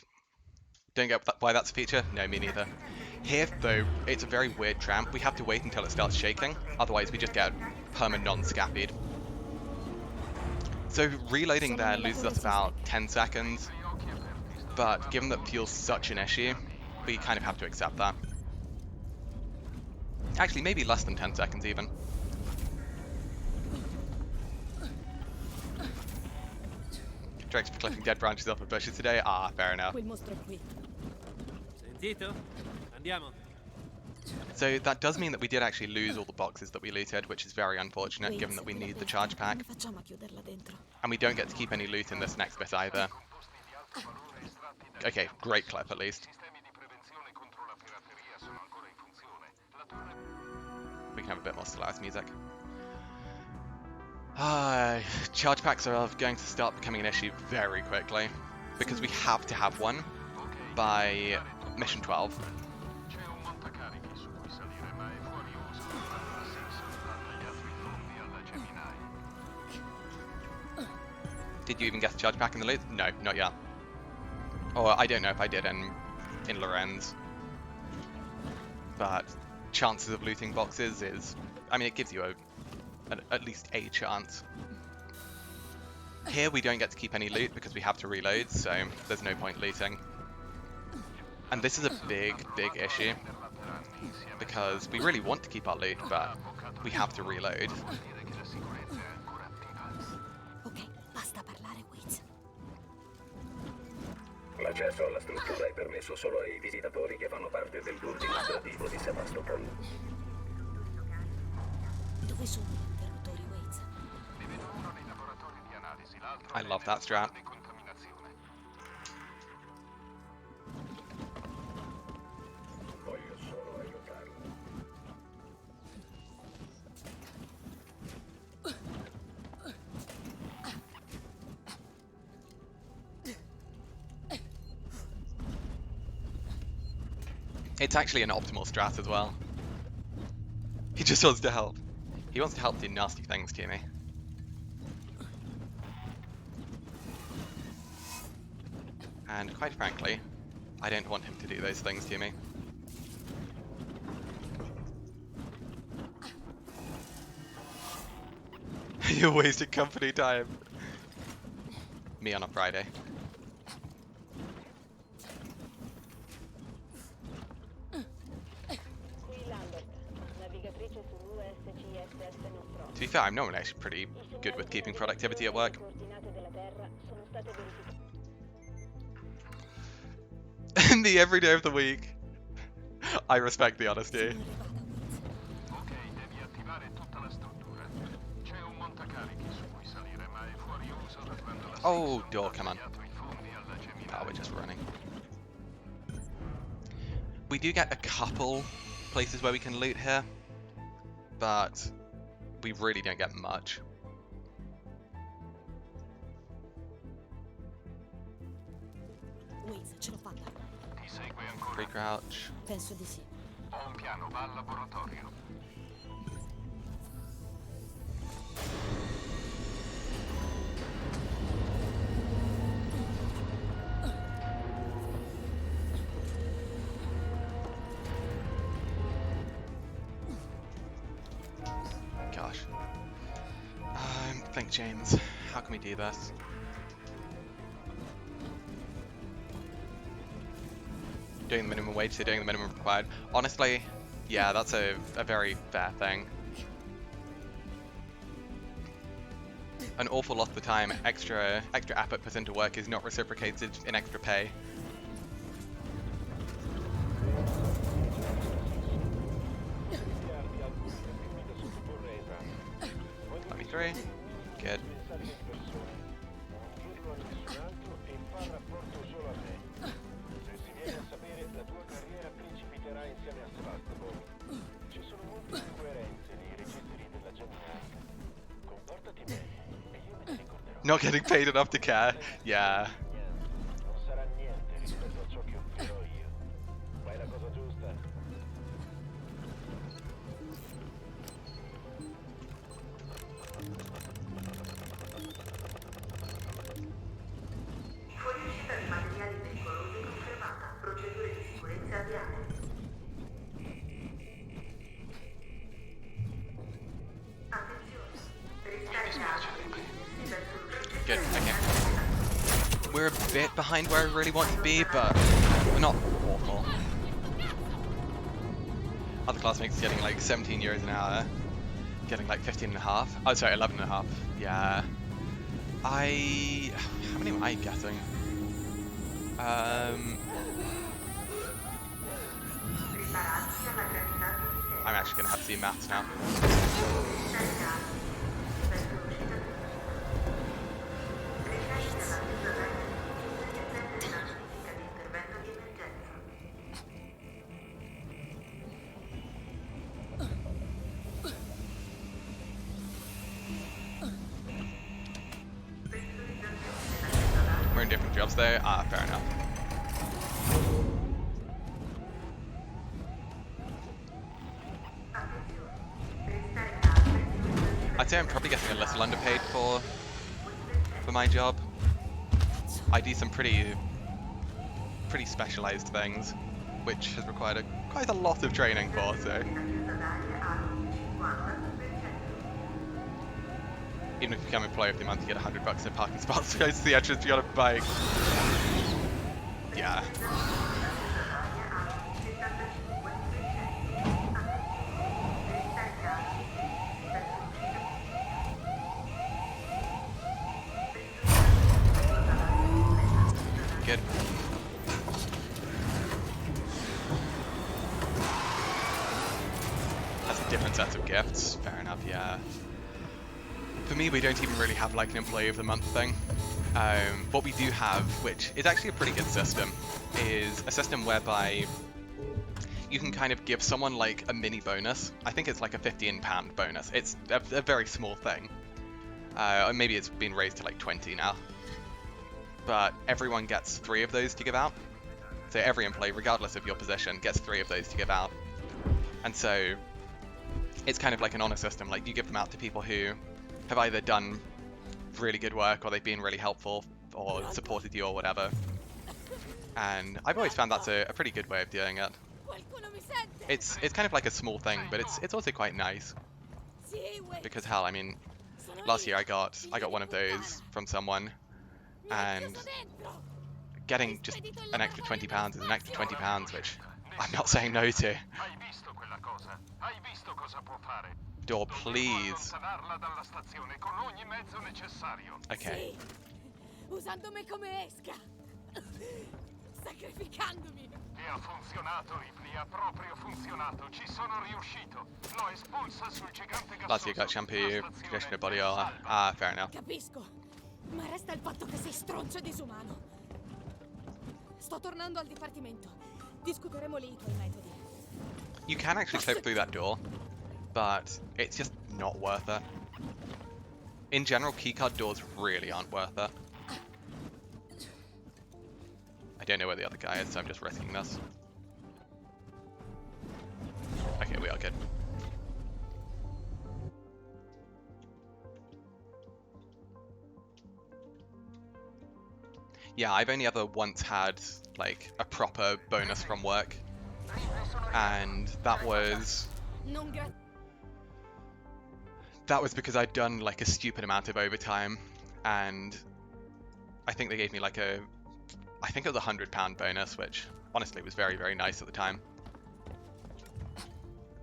Don't get why that's a feature? No, me neither. Here, though, it's a very weird tramp. We have to wait until it starts shaking, otherwise we just get perma non-scappied. So reloading there loses us about 10 seconds, but given that fuel's such an issue, we kind of have to accept that. Actually, maybe less than 10 seconds even. Drake's for clipping dead branches off of bushes today? Ah, fair enough. Sentito? Andiamo. So that does mean that we did actually lose all the boxes that we looted, which is very unfortunate given that we need the charge pack. And we don't get to keep any loot in this next bit either. Okay, great clip at least. We can have a bit more Solaris music. Charge packs are going to start becoming an issue very quickly, because we have to have one by mission 12. Did you even get the charge pack in the loot? No, not yet. Or I don't know if I did in Lorenz. But chances of looting boxes is, I mean, it gives you at least a chance. Here we don't get to keep any loot because we have to reload, so there's no point looting. And this is a big, big issue, because we really want to keep our loot, but we have to reload. L'accesso alla struttura è permesso solo ai visitatori che fanno parte del tour dimostrativo di Sevastopol. Dove sono gli interruttori, Waits? I love that strat. Voglio solo aiutarlo. It's actually an optimal strat as well. He just wants to help. He wants to help do nasty things to me. And quite frankly, I don't want him to do those things to me. You're wasting company time. Me on a Friday. To be fair, I'm normally actually pretty good with keeping productivity at work. In the every day of the week, I respect the honesty. Oh, door, come on. Oh, we're just running. We do get a couple places where we can loot here, but we really don't get much. Free crouch. Penso di sì. Ho un piano, va al laboratorio. Gosh. Think, James, how can we do this? Doing the minimum wage, so doing the minimum required. Honestly, yeah, that's a very fair thing. an awful lot of the time, extra effort put into work is not reciprocated in extra pay. V3, good. Not getting paid enough to care. Yeah. Fuoriuscita di materiali pericolosi confermata. Procedure di sicurezza avviate. Attenzione. Restare calmi. Good, okay. We're a bit behind where I really want to be, but we're not awful. Other classmates getting like 17 euros an hour, getting like 15.5. Oh, sorry, 11.5. Yeah. How many am I getting? I'm actually gonna have to do maths now. We're in different jobs though. Ah, fair enough. I'd say I'm probably getting a little underpaid for my job. I do some pretty specialized things, which has required quite a lot of training for, so even if you become employee of the month, you get $100 in parking spots to go to the entrance, you got a bike. Yeah. Good. Has a different set of gifts. Fair enough, yeah. For me, we don't even really have like an employee of the month thing. What we do have, which is actually a pretty good system, is a system whereby you can kind of give someone like a mini bonus. I think it's like a £15 bonus. It's a very small thing. Or maybe it's been raised to like 20 now. But everyone gets 3 of those to give out. So every employee, regardless of your position, gets 3 of those to give out. And so it's kind of like an honor system. Like you give them out to people who have either done really good work or they've been really helpful or supported you or whatever. And I've always found that's a pretty good way of doing it. It's kind of like a small thing, but it's also quite nice. Because hell, I mean, last year I got one of those from someone, and getting just an extra £20 is an extra £20, which I'm not saying no to. Door, please. Okay. Usandomi come esca. Sacrificandomi. E ha funzionato, Ripley, ha proprio funzionato. Ci sono riuscito. L'ho espulsa sul gigante gassoso. Last year got shampoo, conditioner, body oil. Ah, fair enough. Capisco, ma resta il fatto che sei stronzo e disumano. Sto tornando al dipartimento. Discuteremo lì i tuoi metodi. You can actually slip through that door, but it's just not worth it. In general, keycard doors really aren't worth it. I don't know where the other guy is, so I'm just risking this. Okay, we are good. Yeah, I've only ever once had like a proper bonus from work, and that was because I'd done like a stupid amount of overtime, and I think they gave me like I think it was £100 bonus, which honestly was very, very nice at the time.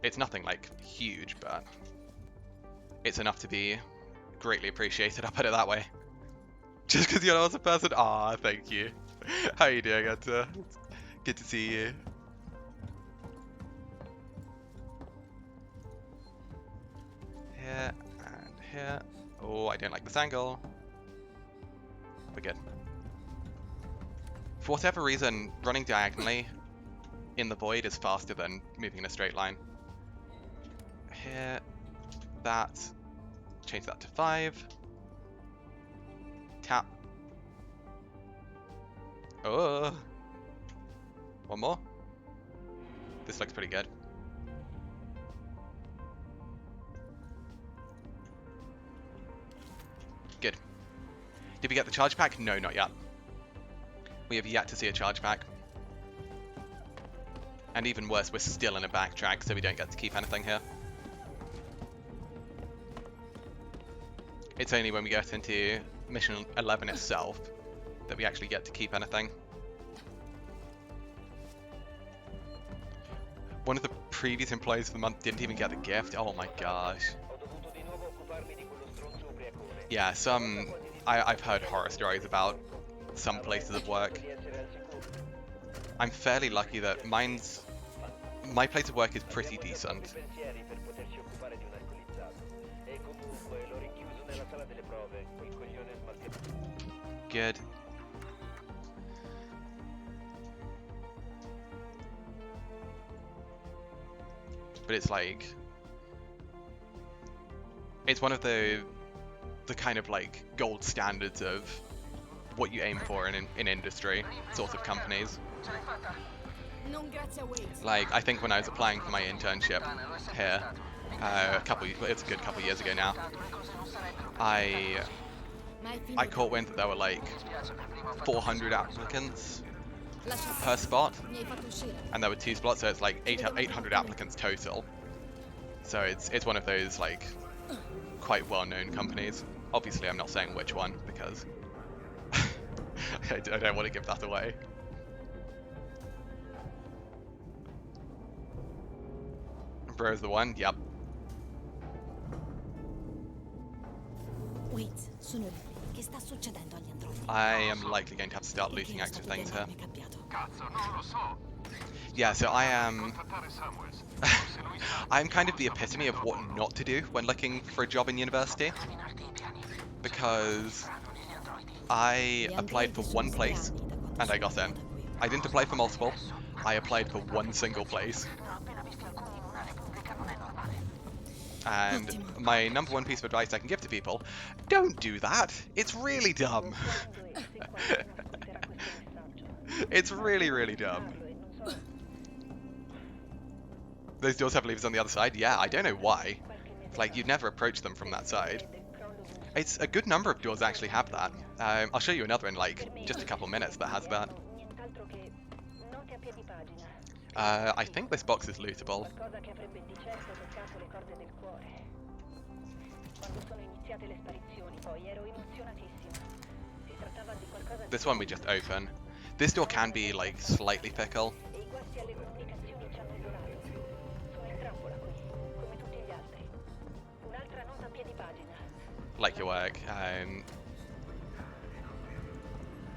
It's nothing like huge, but it's enough to be greatly appreciated, I'll put it that way. Just because you're an awesome person? Aw, thank you. How you doing, Hunter? Good to see you. Here and here. Oh, I don't like this angle. We're good. For whatever reason, running diagonally in the void is faster than moving in a straight line. Here, that. Change that to 5. Tap. Oh. One more. This looks pretty good. Good. Did we get the charge pack? No, not yet. We have yet to see a charge pack. And even worse, we're still in a backtrack, so we don't get to keep anything here. It's only when we get into Mission 11 itself that we actually get to keep anything. One of the previous employees of the month didn't even get the gift. Oh my gosh. Yeah, I've heard horror stories about some places of work. I'm fairly lucky that my place of work is pretty decent. Good. But it's like, it's one of the kind of like gold standards of what you aim for in industry sort of companies. Like, I think when I was applying for my internship here, it's a good couple years ago now, I caught wind that there were like 400 applicants per spot, and there were 2 spots, so it's like 800 applicants total. So it's one of those like quite well-known companies. Obviously, I'm not saying which one because I don't want to give that away. Bro's the one? Yep. Wait, sono lì. Che sta succedendo agli androidi? I am likely going to have to start looting extra things here. Yeah, so I'm kind of the epitome of what not to do when looking for a job in university, because I applied for one place and I got in. I didn't apply for multiple, I applied for one single place. And my number one piece of advice I can give to people, don't do that. It's really dumb. It's really, really dumb. Those doors have levers on the other side? Yeah, I don't know why. Like, you'd never approach them from that side. It's a good number of doors actually have that. I'll show you another in like just a couple minutes that has that. I think this box is lootable. This one we just open. This door can be like slightly fickle. Like your work.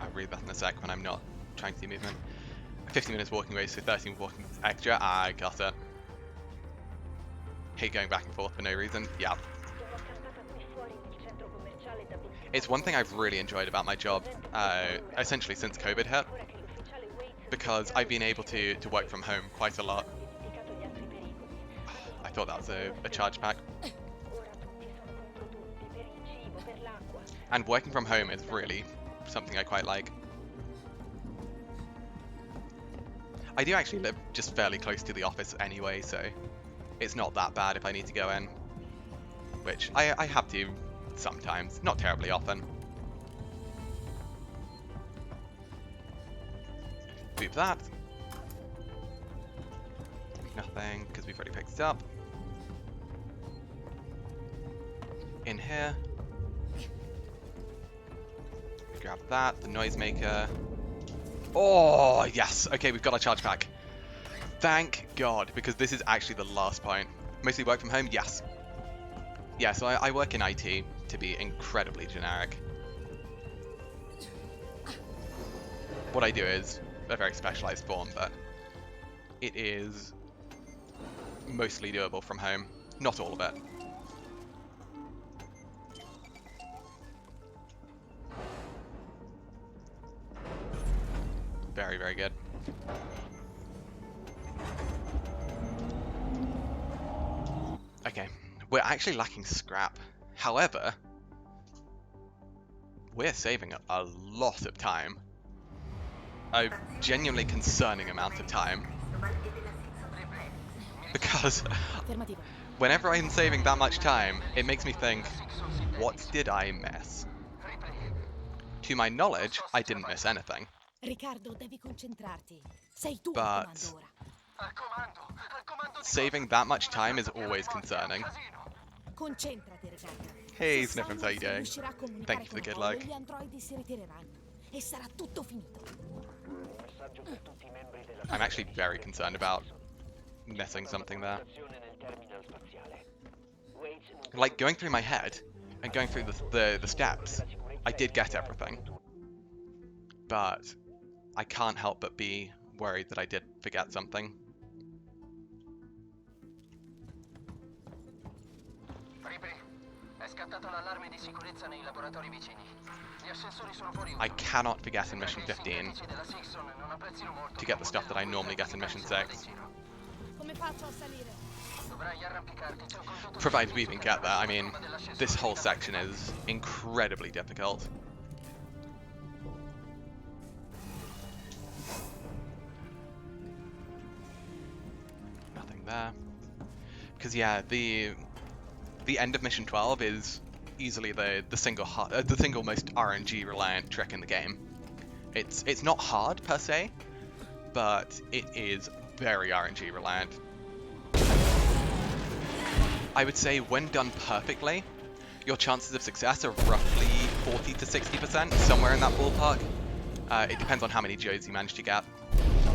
I'll read that in a sec when I'm not trying to see movement. 50 minutes walking away, so 13 walking extra. I got it. Hate going back and forth for no reason. Yeah. It's one thing I've really enjoyed about my job, essentially since COVID hit, because I've been able to work from home quite a lot. I thought that was a charge pack. And working from home is really something I quite like. I do actually live just fairly close to the office anyway, so it's not that bad if I need to go in. Which I have to sometimes, not terribly often. Move that. Nothing, because we've already picked it up. In here. Grab that, the Noisemaker. Oh, yes! Okay, we've got our charge pack. Thank God, because this is actually the last point. Mostly work from home? Yes. Yeah, so I work in IT, to be incredibly generic. What I do is a very specialized form, but it is mostly doable from home. Not all of it. Very, very good. Okay, we're actually lacking scrap. However, we're saving a lot of time. A genuinely concerning amount of time. Because whenever I'm saving that much time, it makes me think, what did I miss? To my knowledge, I didn't miss anything. Riccardo, devi concentrarti. Sei tu But al comando ora. saving that much time is always concerning. Concentrati, Riccardo. Hey, Se Sniffins, how you doing? riuscirà a comunicare Thank you for the good con Paolo, luck. gli androidi si ritireranno e sarà tutto finito. I'm actually very concerned about missing something there. Like, going through my head and going through the steps, I did get everything. But I can't help but be worried that I did forget something. I cannot forget in Mission 15 to get the stuff that I normally get in Mission 6. Provided we even get there. I mean, this whole section is incredibly difficult. Nothing there. Because yeah, the end of Mission 12 is easily the single most RNG reliant trick in the game. It's not hard per se, but it is very RNG reliant. I would say when done perfectly, your chances of success are roughly 40 to 60%, somewhere in that ballpark. It depends on how many Joes you manage to get.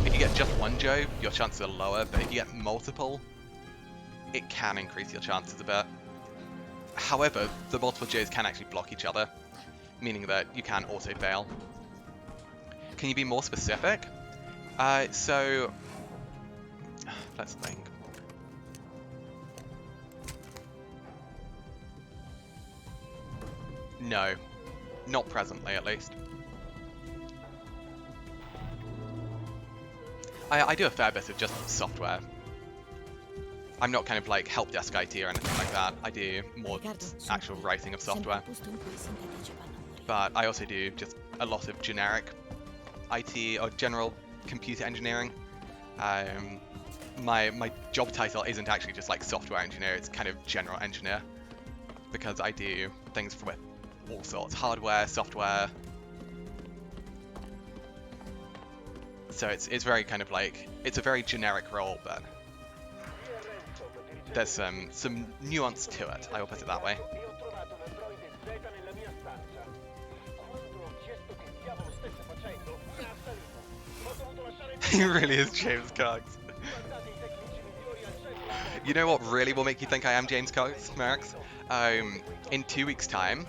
If you get just one Joe, your chances are lower, but if you get multiple, it can increase your chances a bit. However, the multiple Joes can actually block each other, meaning that you can auto-fail. Can you be more specific? So, let's think. No, not presently at least. I do a fair bit of just software. I'm not kind of like help desk IT or anything like that. I do more actual writing of software. But I also do just a lot of generic IT or general computer engineering. My job title isn't actually just like software engineer, it's kind of general engineer. Because I do things with all sorts, hardware, software. So it's very kind of like, it's a very generic role, but there's some nuance to it, I will put it that way. He really is James Cox. You know what really will make you think I am James Cox, Merrick? In 2 weeks' time,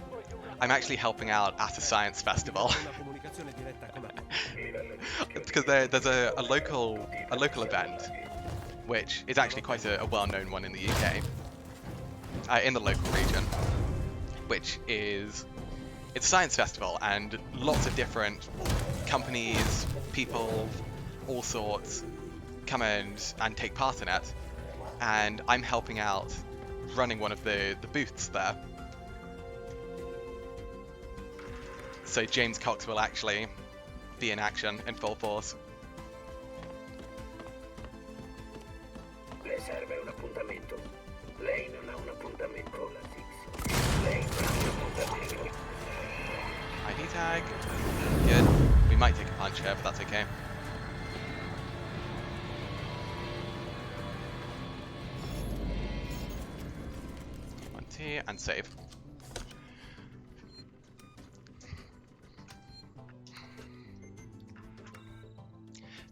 I'm actually helping out at a science festival. Because there's a local event, which is actually quite a well-known one in the UK, in the local region, which is, it's a science festival, and lots of different companies, people, all sorts, come and take part in it, and I'm helping out running one of the booths there. So James Cox will actually be in action in full force. Le serve un appuntamento. Lei non ha un appuntamento con la Six. Lei non ha un appuntamento. ID tag. Good. We might take a punch here, but that's okay. One T and save.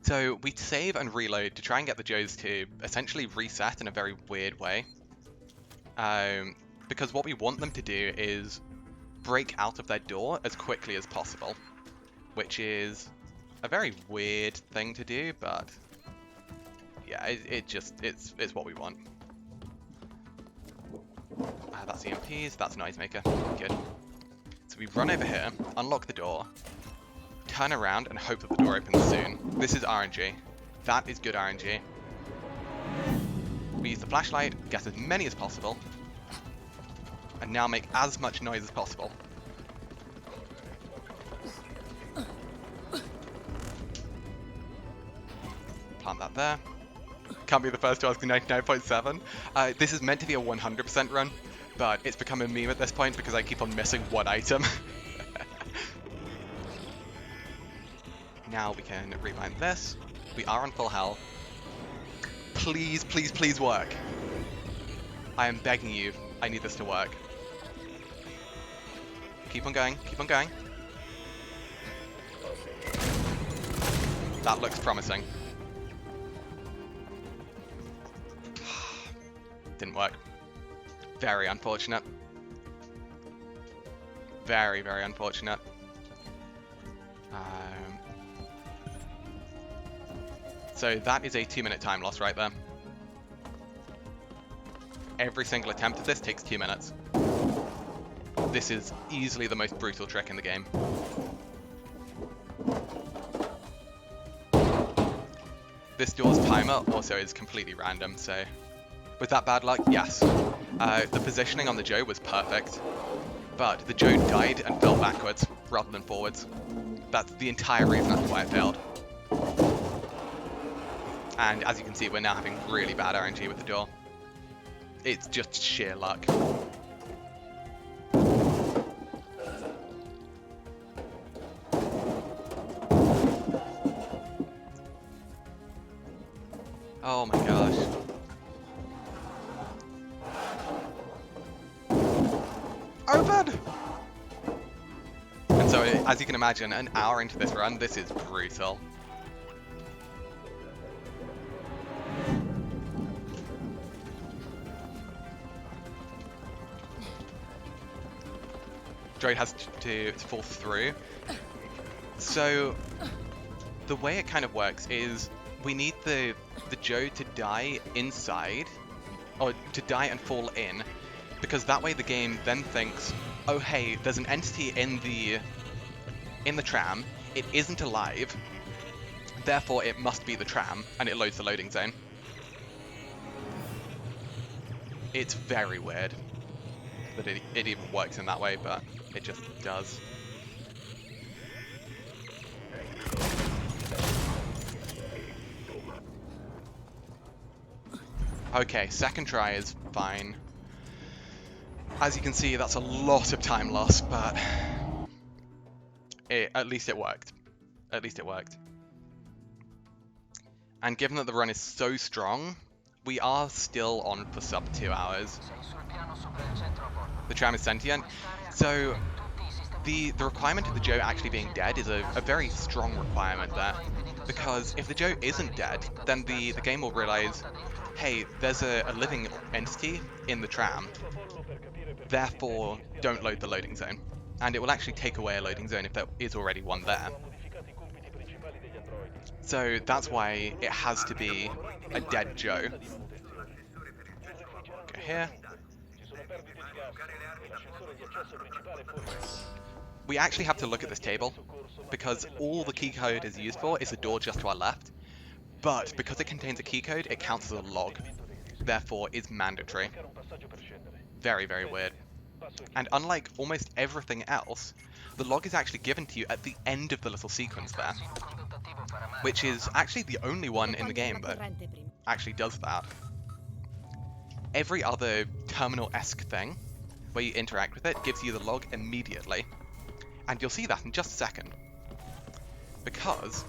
So we save and reload to try and get the Joes to essentially reset in a very weird way. because what we want them to do is break out of their door as quickly as possible, which is a very weird thing to do, but yeah, it's what we want. That's EMPs, that's Noisemaker, good. So we run over here, unlock the door, turn around and hope that the door opens soon. This is RNG. That is good RNG. We use the flashlight, get as many as possible, and now make as much noise as possible. Plant that there. Can't be the first to ask 99.7. This is meant to be a 100% run, but it's become a meme at this point because I keep on missing one item. Now we can rewind this. We are on full health. Please, please, please work. I am begging you. I need this to work. Keep on going. Keep on going. That looks promising. Didn't work. Very unfortunate. Very, very unfortunate. So that is a 2-minute time loss right there. Every single attempt at this takes 2 minutes. This is easily the most brutal trick in the game. This door's timer also is completely random, so with that bad luck, yes. The positioning on the Joe was perfect, but the Joe died and fell backwards rather than forwards. That's the entire reason as to why it failed. And as you can see, we're now having really bad RNG with the door. It's just sheer luck. Oh my gosh. Open! And so, as you can imagine, an hour into this run, this is brutal. Droid has to fall through. So the way it kind of works is we need the Joe to die inside, or to die and fall in, because that way the game then thinks, oh hey, there's an entity in the tram, it isn't alive, therefore it must be the tram, and it loads the loading zone. It's very weird that it even works in that way, but it just does. Okay, second try is fine. As you can see, that's a lot of time loss, but at least it worked. At least it worked. And given that the run is so strong, we are still on for sub 2 hours. The tram is sentient, so the requirement of the Joe actually being dead is a very strong requirement there, because if the Joe isn't dead, then the game will realize, hey, there's a living entity in the tram, therefore don't load the loading zone, and it will actually take away a loading zone if there is already one there. So that's why it has to be a dead Joe. Go here. We actually have to look at this table, because all the key code is used for is the door just to our left, but because it contains a key code, it counts as a log, therefore is mandatory. Very, very weird. And unlike almost everything else, the log is actually given to you at the end of the little sequence there, which is actually the only one in the game that actually does that. Every other terminal-esque thing where you interact with it gives you the log immediately. And you'll see that in just a second. Because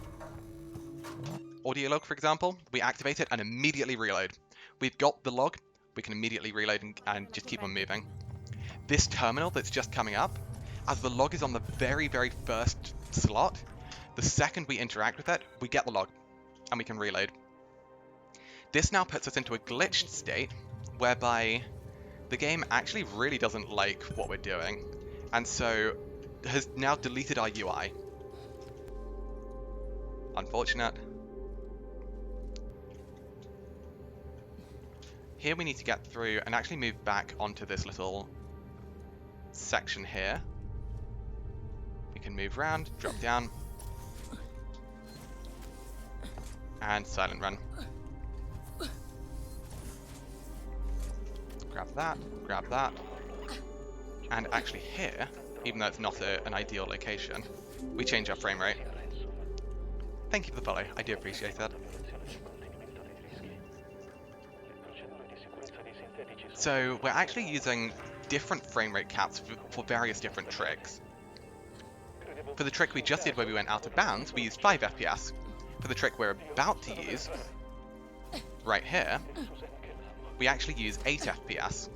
audio log, for example, we activate it and immediately reload. We've got the log, we can immediately reload and just keep on moving. This terminal that's just coming up, as the log is on the very, very first slot, the second we interact with it, we get the log and we can reload. This now puts us into a glitched state whereby the game actually really doesn't like what we're doing, and so has now deleted our UI. Unfortunate. Here we need to get through and actually move back onto this little section here. We can move around, drop down, and silent run. Grab that, and actually here, even though it's not an ideal location, we change our frame rate. Thank you for the follow, I do appreciate that. So we're actually using different frame rate caps for various different tricks. For the trick we just did where we went out of bounds, we used 5 FPS. For the trick we're about to use, right here, we actually use 8 FPS.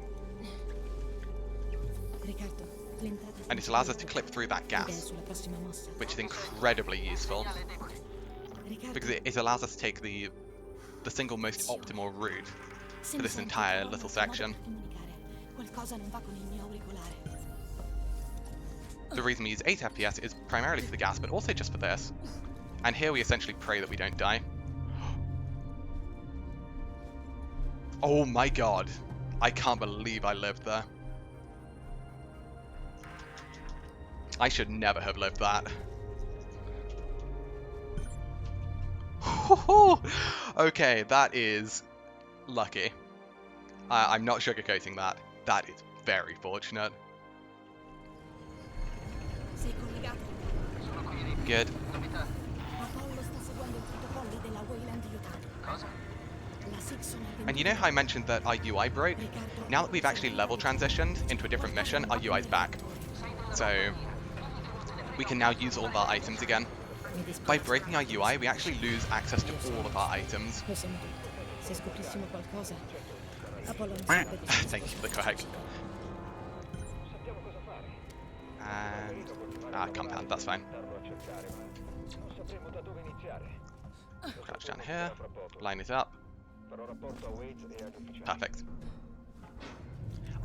And it allows us to clip through that gas, which is incredibly useful, because it allows us to take the single most optimal route for this entire little section. The reason we use 8 FPS is primarily for the gas, but also just for this. And here we essentially pray that we don't die. Oh my god. I can't believe I lived there. I should never have lived that. Okay, that is lucky. I'm not sugarcoating that. That is very fortunate. Good. And you know how I mentioned that our UI broke? Now that we've actually level transitioned into a different mission, our UI's back. So we can now use all of our items again. By breaking our UI, we actually lose access to all of our items. Thank you for the correct. And compound, that's fine. Crouch down here, line it up. Perfect.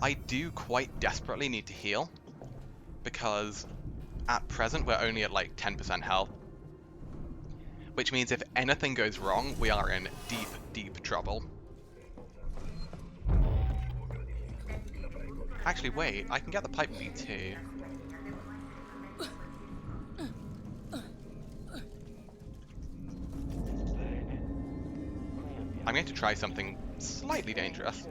I do quite desperately need to heal, because at present we're only at like 10% health. Which means if anything goes wrong, we are in deep, deep trouble. Actually, wait, I can get the pipe V2. I'm going to try something slightly dangerous.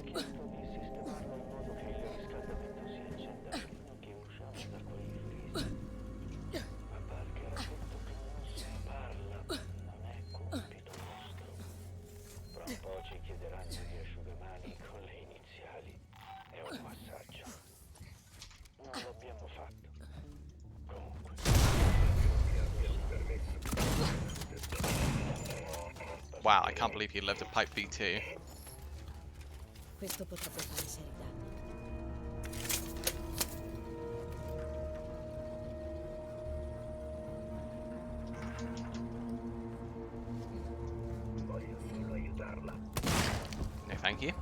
Wow, I can't believe he lived a pipe V2. Questo potrebbe fare seri danni. No, thank you.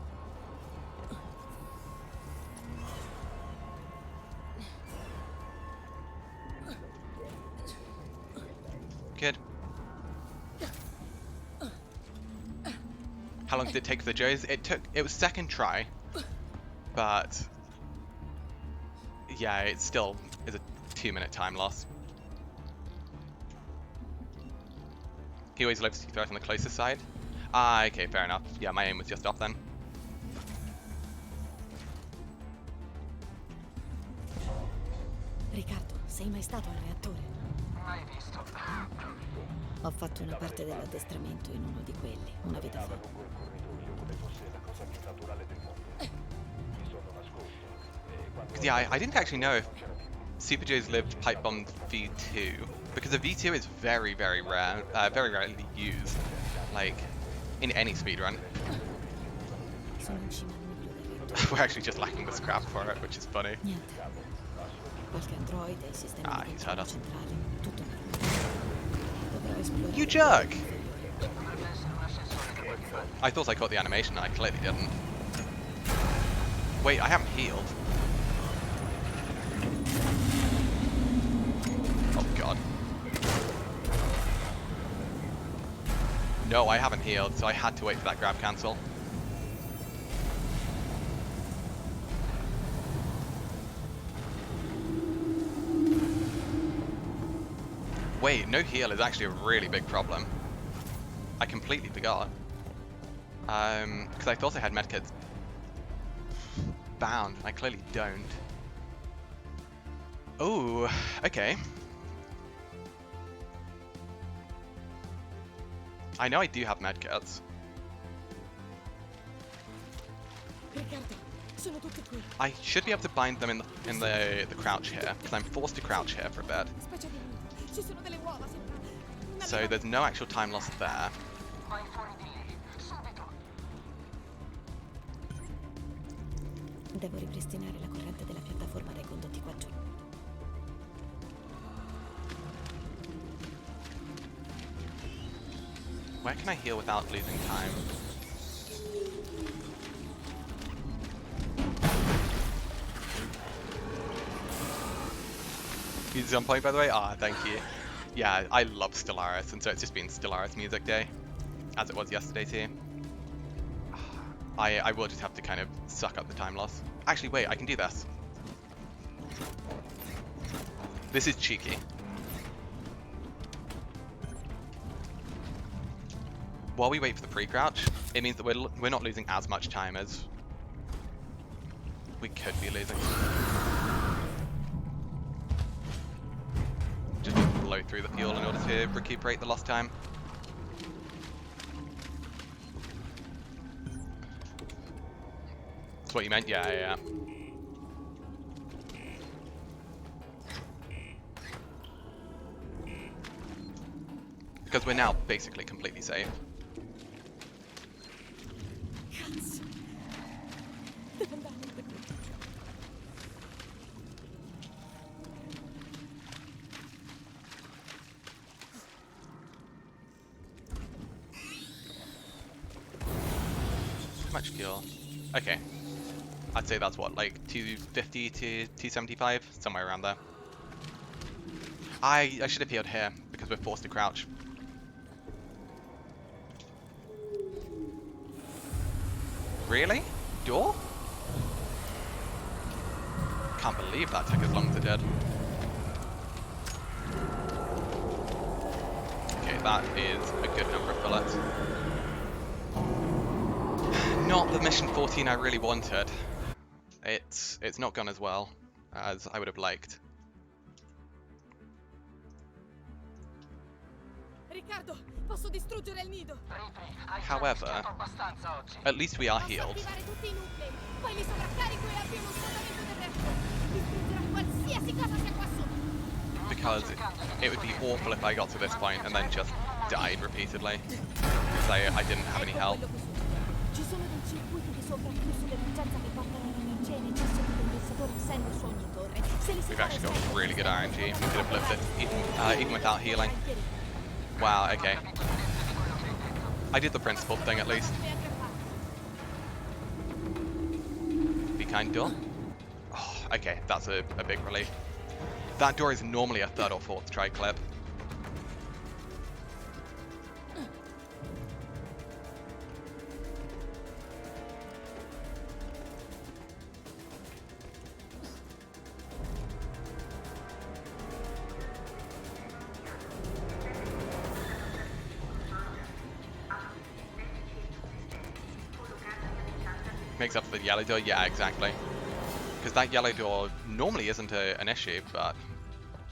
Good. How long did it take for the Joes? It was second try, but yeah, it still is a 2-minute time loss. He always loves to throw it on the closest side. Ah, okay, fair enough. Yeah, my aim was just off then. Riccardo, sei mai stato al reattore? Mai visto. Ho fatto una parte dell'addestramento in uno di quelli, una vita fa. Yeah, I didn't actually know if Super Joes lived pipe bomb V2, because the V2 is very, very rare, very rarely used, like in any speedrun. We're actually just lacking the scrap for it, which is funny. Ah, he's heard us. You jerk! I thought I caught the animation, I clearly didn't. Wait, I haven't healed. Oh god. No, I haven't healed, so I had to wait for that grab cancel. Wait, no heal is actually a really big problem. I completely forgot. Because I thought I had medkits bound, and I clearly don't. Oh, okay. I know I do have medkits. Riccardo, sono tutti qui. I should be able to bind them in the crouch here, because I'm forced to crouch here for a bit. Specie di nido. Ci sono delle uova, sembra. Una So there's no actual time loss there. Vai fuori di lì, subito. Devo ripristinare la corrente della piattaforma dai condotti qua giù. Where can I heal without losing time? Music on point, by the way? Ah, thank you. Yeah, I love Stellaris, and so it's just been Stellaris music day, as it was yesterday too. I will just have to kind of suck up the time loss. Actually, wait, I can do this. This is cheeky. While we wait for the pre-crouch, it means that we're not losing as much time as we could be losing. Just blow through the fuel in order to recuperate the lost time. That's what you meant? Yeah. Because we're now basically completely safe. Cazzo. Devo andare per qui. How much fuel? Okay. I'd say that's what, like 250 to 275? Somewhere around there. I should have healed here, because we're forced to crouch. Really? Door? Can't believe that took as long as it did. Okay, that is a good number of bullets. Not the mission 14 I really wanted. It's not gone as well as I would have liked. Riccardo, posso distruggere il nido. However, at least we are healed. Posso attivare tutti i nuclei, poi li sovraccarico e avvio uno svuotamento terrestre. Distruggerà qualsiasi cosa sia qua sotto. Because it would be awful if I got to this point and then just died repeatedly. Because I didn't have any health. Ci sono dei circuiti di sovraflusso d'emergenza che portano l'energia in eccesso di condensatore essendo su ogni torre. Se li We've actually got really good RNG. We could have lived it even without healing. Wow, okay. I did the principled thing at least. Be kind door. Oh, okay, that's a big relief. That door is normally a third or fourth try clip. Makes up for the yellow door? Yeah, exactly. Because that yellow door normally isn't an issue, but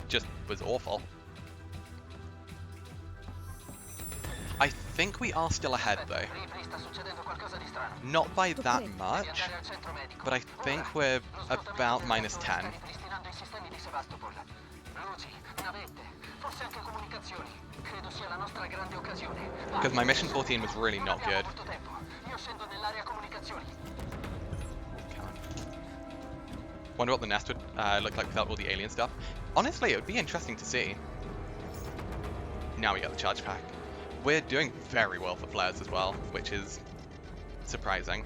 just was awful. I think we are still ahead though. Not by that much, but I think we're about -10. Because my mission 14 was really not good. Wonder what the nest would look like without all the alien stuff. Honestly, it would be interesting to see. Now we get the charge pack. We're doing very well for flares as well, which is surprising.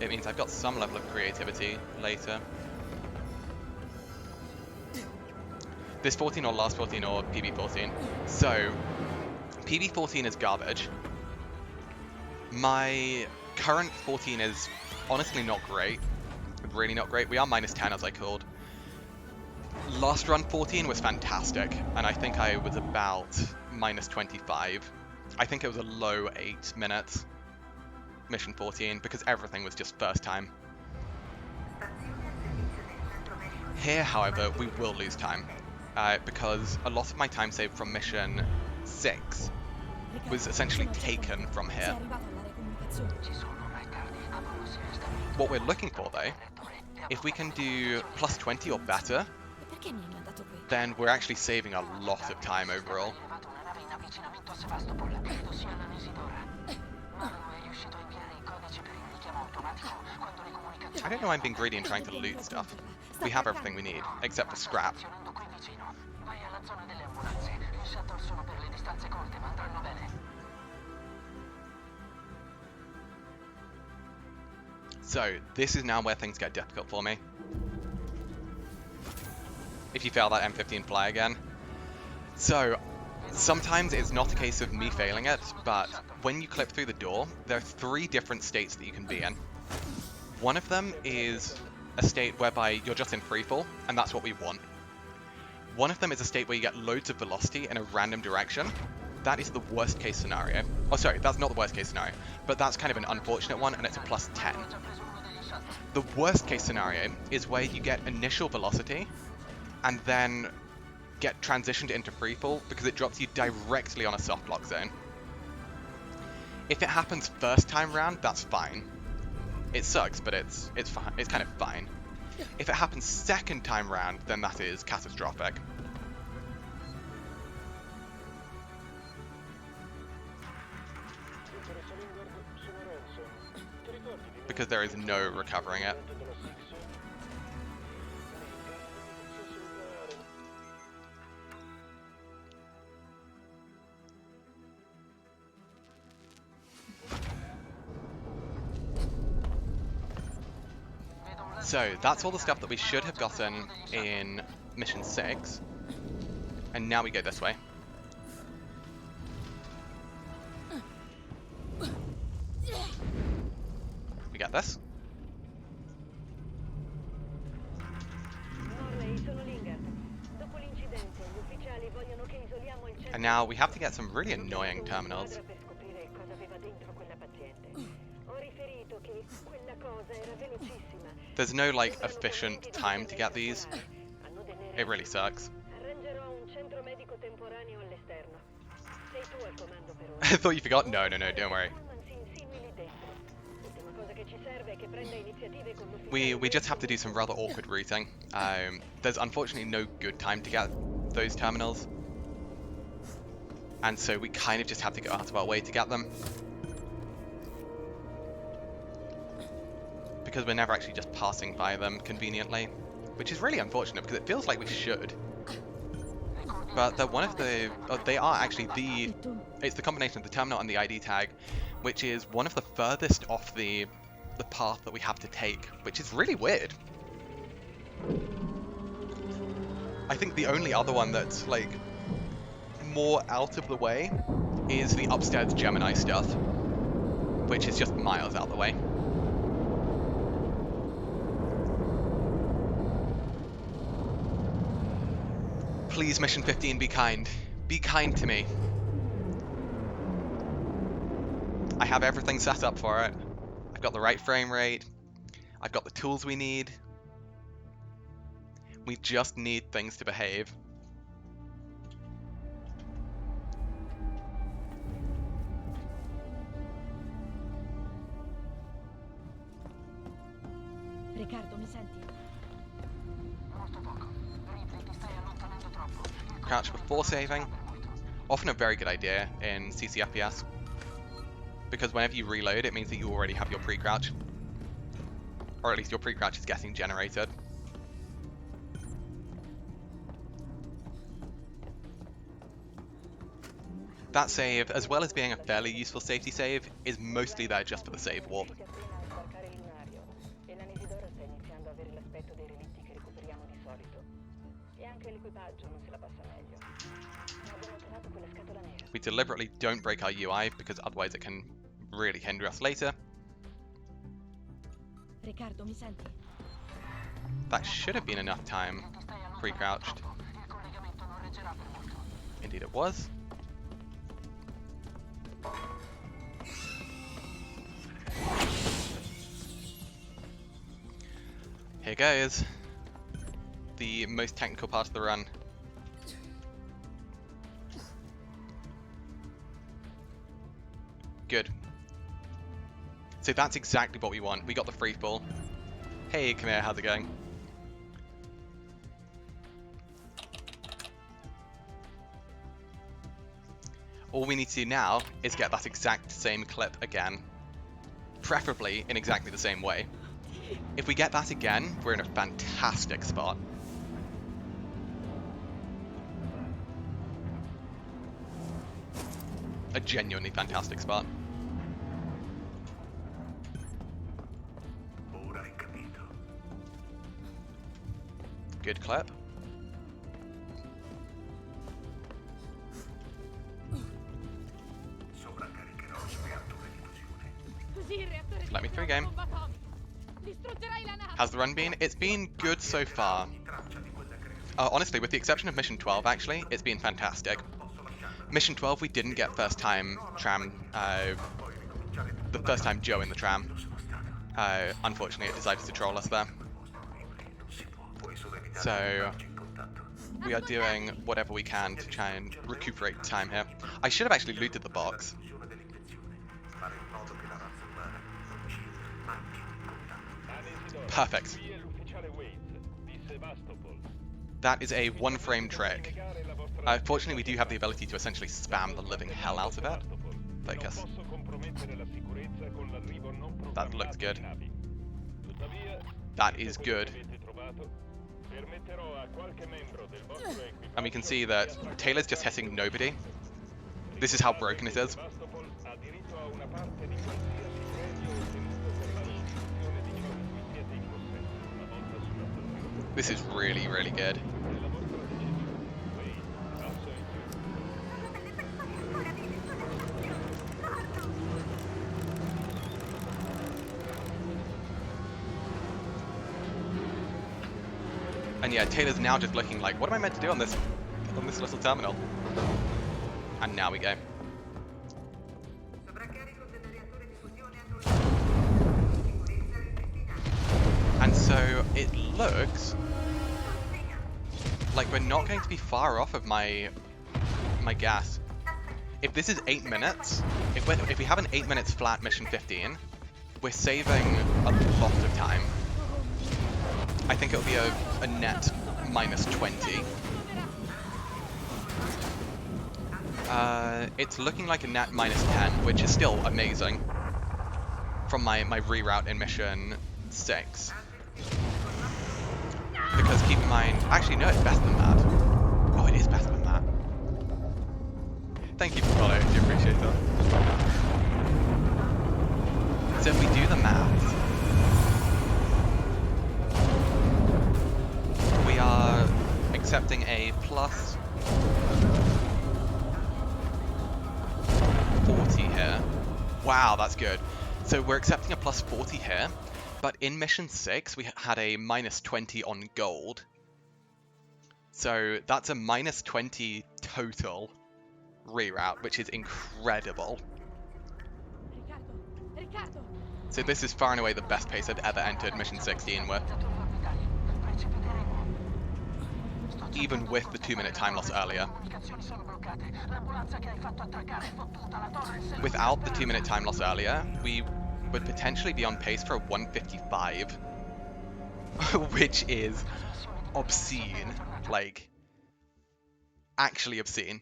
it means I've got some level of creativity later. This 14 or last 14 or PB14. So, PB14 is garbage. My current 14 is honestly not great. Really not great. We are -10 as I called. Last run 14 was fantastic, and I think I was about -25. I think it was a low 8 minutes. Mission 14, because everything was just first time. Here, however, we will lose time, because a lot of my time saved from mission 6 was essentially taken from here. What we're looking for, though, if we can do +20 or better, then we're actually saving a lot of time overall. I don't know why I'm being greedy and trying to loot stuff. We have everything we need, except for scrap. So, this is now where things get difficult for me. If you fail that M15 fly again. So, sometimes it's not a case of me failing it, but when you clip through the door, there are 3 different states that you can be in. One of them is a state whereby you're just in freefall, and that's what we want. One of them is a state where you get loads of velocity in a random direction. That is the worst case scenario. Oh, sorry, that's not the worst case scenario, but that's kind of an unfortunate one, and it's a +10. The worst case scenario is where you get initial velocity, and then get transitioned into freefall because it drops you directly on a soft lock zone. If it happens first time round, that's fine. It sucks, but it's fine. It's kind of fine. If it happens second time round, then that is catastrophic. Because there is no recovering it. So, that's all the stuff that we should have gotten in Mission 6. And now we go this way. We get this. And now we have to get some really annoying terminals. There's no, like, efficient time to get these. It really sucks. I thought you forgot? No, don't worry. We just have to do some rather awkward routing. There's unfortunately no good time to get those terminals. And so we kind of just have to go out of our way to get them. Because we're never actually just passing by them conveniently. Which is really unfortunate because it feels like we should. But they're one of the... Oh, they are actually the... It's the combination of the terminal and the ID tag, which is one of the furthest off the path that we have to take, which is really weird. I think the only other one that's, like, more out of the way is the upstairs Gemini stuff, which is just miles out of the way. Please, Mission 15, be kind. Be kind to me. I have everything set up for it. I've got the right frame rate. I've got the tools we need. We just need things to behave. Riccardo, mi senti? Crouch before saving. Often a very good idea in CC+FPS. Because whenever you reload, it means that you already have your pre-crouch. Or at least your pre-crouch is getting generated. That save, as well as being a fairly useful safety save, is mostly there just for the save warp. rispetto dei relitti che recuperiamo di solito. E anche l'equipaggio non se la passa meglio. Abbiamo trovato quella scatola nera. We deliberately don't break our UI because otherwise it can really hinder us later. Riccardo, mi senti? That should have been enough time. Pre-crouched. Indeed it was. Here goes. The most technical part of the run. Good. So that's exactly what we want. We got the free fall. Hey, come here, how's it going? All we need to do now is get that exact same clip again. Preferably in exactly the same way. If we get that again, we're in a fantastic spot. A genuinely fantastic spot. Good clip. Let me through game. How's the run been? It's been good so far. Honestly, with the exception of Mission 12, actually, it's been fantastic. Mission 12, we didn't get first time tram, the first time Joe in the tram. Unfortunately, it decided to troll us there. So, we are doing whatever we can to try and recuperate time here. I should have actually looted the box. Perfect. That is a one-frame trick. Fortunately, we do have the ability to essentially spam the living hell out of it. Focus. That looks good. That is good. And we can see that Taylor's just hitting nobody. This is how broken it is. This is really, really good. And yeah, Taylor's now just looking like, what am I meant to do on this little terminal? And now we go. And so it looks like we're not going to be far off of my gas. If this is 8 minutes, if we have an 8 minutes flat mission 15, we're saving a lot of time. I think it'll be a net minus 20. It's looking like a net minus 10, which is still amazing. From my reroute in mission 6. Because keep in mind, actually no, it's better than that. Oh, it is better than that. Thank you for following, I do appreciate that. So if we do the math, we are accepting a plus 40 here. Wow, that's good. So we're accepting a plus 40 here. But in Mission 6, we had a minus 20 on gold. So that's a minus 20 total reroute, which is incredible. So this is far and away the best pace I've ever entered Mission 16 with. Even with the 2-minute time loss earlier. Without the 2-minute time loss earlier, we would potentially be on pace for a 155, which is obscene, like, actually obscene.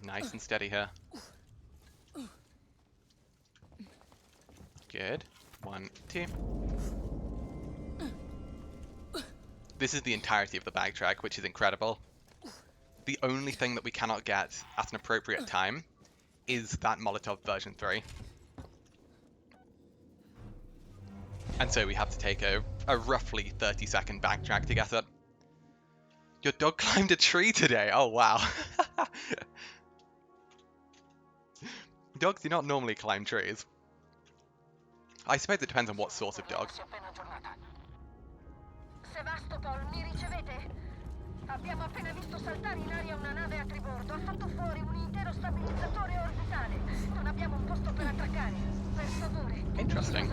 Nice and steady here. Good. 1, 2. This is the entirety of the bag track, which is incredible. The only thing that we cannot get at an appropriate time is that Molotov version 3. And so we have to take a roughly 30-second backtrack to get it. Your dog climbed a tree today? Oh, wow. Dogs do not normally climb trees. I suppose it depends on what sort of dog. Sevastopol, mi ricevete? Abbiamo appena visto saltare in aria una nave a tribordo. Ha fatto fuori un intero stabilizzatore orbitale. Non abbiamo un posto per attraccare. Per favore. Interesting.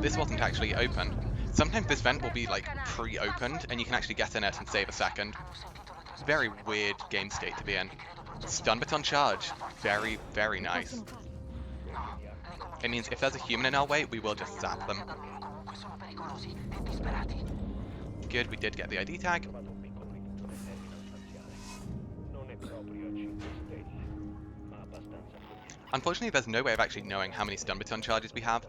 This wasn't actually open. Sometimes this vent will be like pre-opened and you can actually get in it and save a second. Very weird game state to be in. Stun baton charge. Very, very nice. It means if there's a human in our way, we will just zap them. Good, we did get the ID tag. Unfortunately, there's no way of actually knowing how many stun baton charges we have,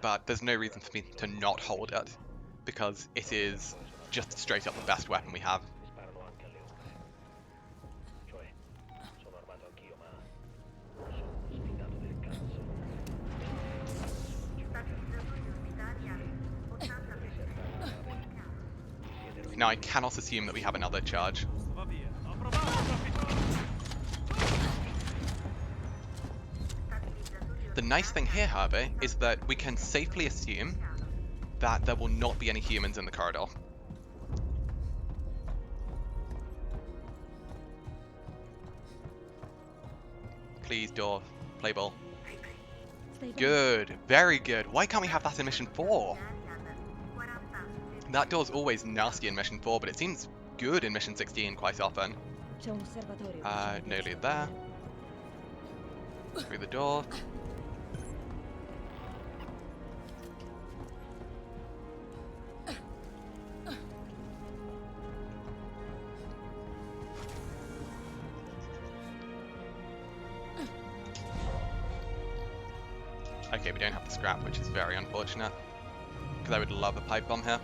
but there's no reason for me to not hold it, because it is just straight up the best weapon we have. Now I cannot assume that we have another charge. The nice thing here, however, is that we can safely assume that there will not be any humans in the corridor. Please, door. Play ball. Good. Very good. Why can't we have that in Mission 4? That door's always nasty in Mission 4, but it seems good in Mission 16 quite often. No lead there. Through the door. Okay, we don't have the scrap, which is very unfortunate, because I would love a pipe bomb here.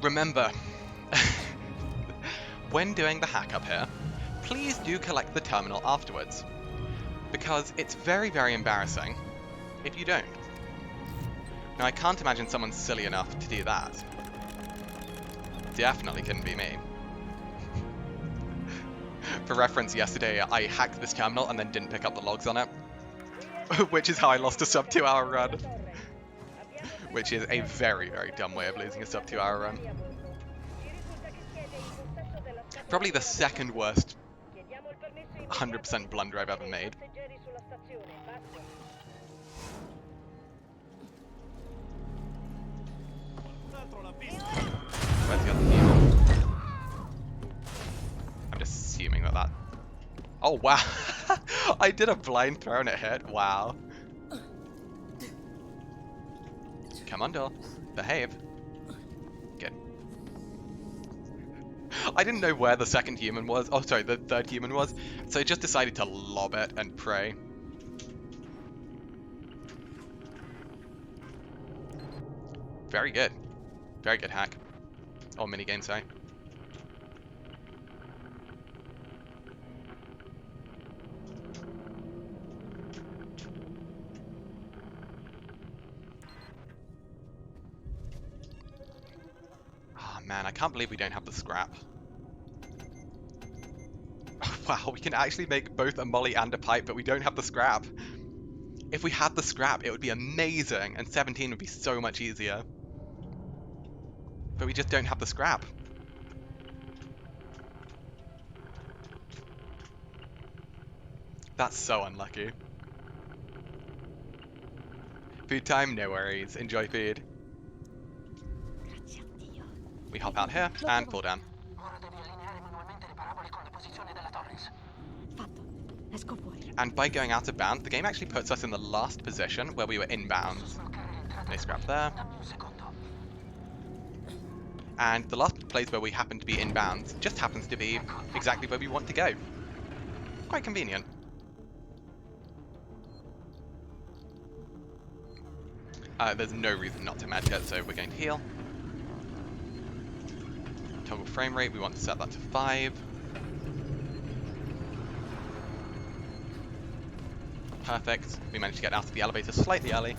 Remember, when doing the hack up here, please do collect the terminal afterwards, because it's very, very embarrassing if you don't. Now, I can't imagine someone silly enough to do that. Definitely couldn't be me. For reference, yesterday I hacked this terminal and then didn't pick up the logs on it, which is how I lost a sub 2 hour run. Which is a very, very dumb way of losing a sub 2 hour run. Probably the second worst 100% blunder I've ever made. Where's the other team? I'm just assuming that. Oh wow! I did a blind throw and it hit. Wow. Come on, door. Behave. Good. I didn't know where the second human was. Oh, sorry, the third human was. So I just decided to lob it and pray. Very good. Very good hack. Or minigame, sorry. Man, I can't believe we don't have the scrap. Wow, we can actually make both a molly and a pipe, but we don't have the scrap. If we had the scrap, it would be amazing, and 17 would be so much easier. But we just don't have the scrap. That's so unlucky. Food time? No worries. Enjoy food. We hop out here and pull down. And by going out of bounds, the game actually puts us in the last position where we were inbounds. No scrap there. And the last place where we happen to be inbounds just happens to be exactly where we want to go. Quite convenient. there's no reason not to medkit, so we're going to heal. Toggle frame rate, we want to set that to 5. Perfect. We managed to get out of the elevator slightly early.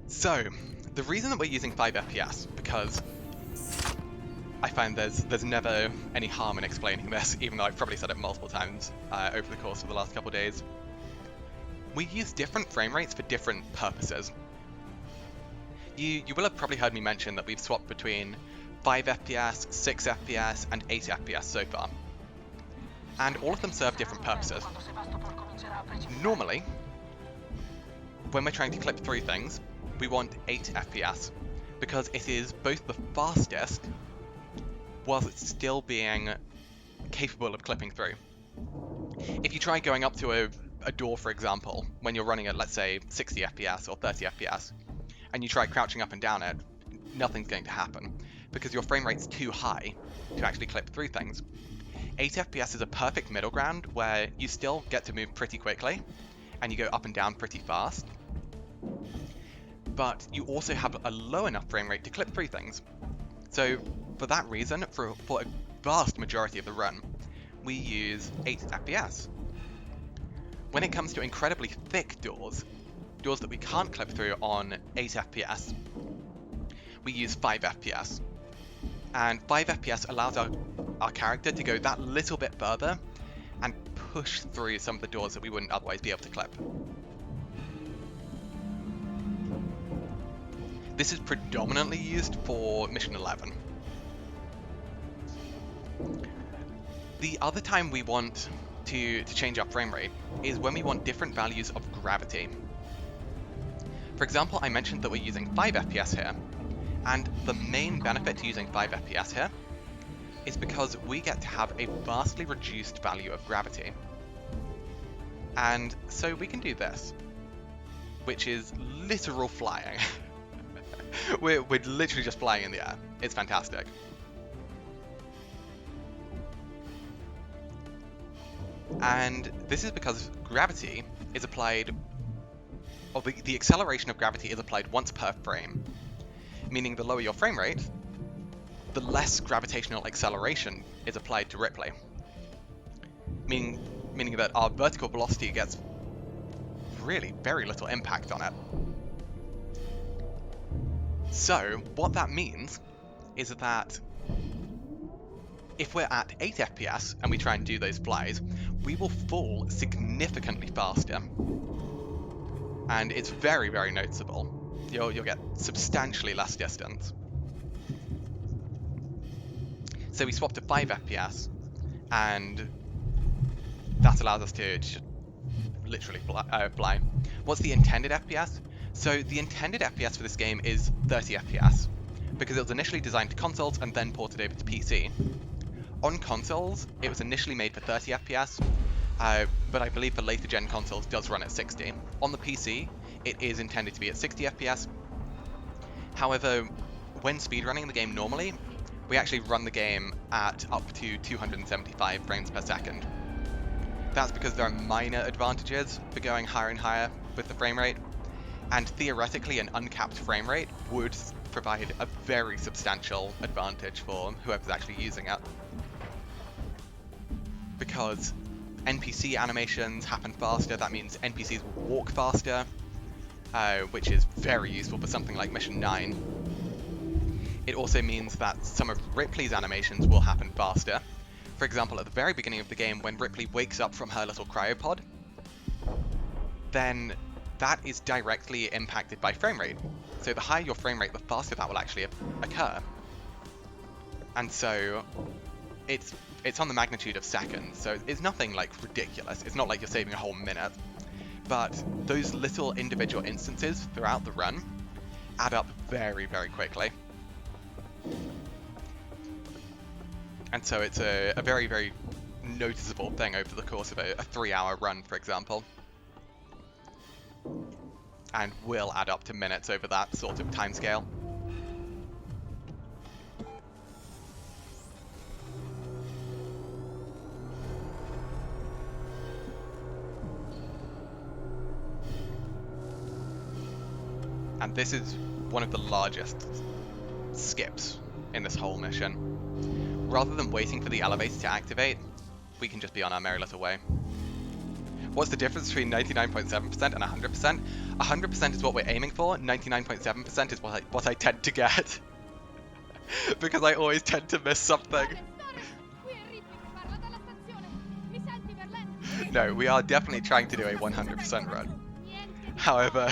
So, the reason that we're using 5 FPS, because I find there's never any harm in explaining this, even though I've probably said it multiple times over the course of the last couple of days. We use different frame rates for different purposes. You will have probably heard me mention that we've swapped between 5 FPS, 6 FPS, and 8 FPS so far. And all of them serve different purposes. Normally, when we're trying to clip through things, we want 8 FPS, because it is both the fastest, whilst it's still being capable of clipping through. If you try going up to a door, for example, when you're running at, let's say, 60 FPS or 30 FPS, and you try crouching up and down it, nothing's going to happen, because your frame rate's too high to actually clip through things. 8 FPS is a perfect middle ground where you still get to move pretty quickly, and you go up and down pretty fast, but you also have a low enough frame rate to clip through things. So for that reason, for a vast majority of the run, we use 8 FPS. When it comes to incredibly thick doors that we can't clip through on 8 FPS, we use 5 FPS. And 5 FPS allows our character to go that little bit further and push through some of the doors that we wouldn't otherwise be able to clip. This is predominantly used for Mission 11. The other time we want to change our frame rate is when we want different values of gravity. For example, I mentioned that we're using 5 FPS here, and the main benefit to using 5 FPS here is because we get to have a vastly reduced value of gravity. And so we can do this, which is literal flying. We're literally just flying in the air. It's fantastic. And this is because gravity is applied, or the acceleration of gravity is applied once per frame, meaning the lower your frame rate, the less gravitational acceleration is applied to Ripley. Meaning that our vertical velocity gets really very little impact on it. So, what that means is that if we're at 8 FPS and we try and do those flies, we will fall significantly faster. And it's very, very noticeable. You'll get substantially less distance. So we swap to 5 FPS, and that allows us to literally fly. What's the intended FPS? So the intended FPS for this game is 30 FPS, because it was initially designed to consoles and then ported over to PC. On consoles, it was initially made for 30 FPS, but I believe for later gen consoles does run at 60. On the PC, it is intended to be at 60 FPS. However, when speedrunning the game normally, we actually run the game at up to 275 frames per second. That's because there are minor advantages for going higher and higher with the frame rate, and theoretically an uncapped frame rate would provide a very substantial advantage for whoever's actually using it. Because NPC animations happen faster, that means NPCs will walk faster, which is very useful for something like Mission 9. It also means that some of Ripley's animations will happen faster. For example, at the very beginning of the game, when Ripley wakes up from her little cryopod, then that is directly impacted by frame rate. So the higher your frame rate, the faster that will actually occur. And so it's on the magnitude of seconds, so it's nothing like ridiculous. It's not like you're saving a whole minute. But those little individual instances throughout the run add up very, very quickly. And so it's a very, very noticeable thing over the course of a 3-hour run, for example. And will add up to minutes over that sort of timescale. And this is one of the largest skips in this whole mission. Rather than waiting for the elevator to activate, we can just be on our merry little way. What's the difference between 99.7% and 100%? 100% is what we're aiming for, 99.7% is what I tend to get. Because I always tend to miss something. No, we are definitely trying to do a 100% run. However,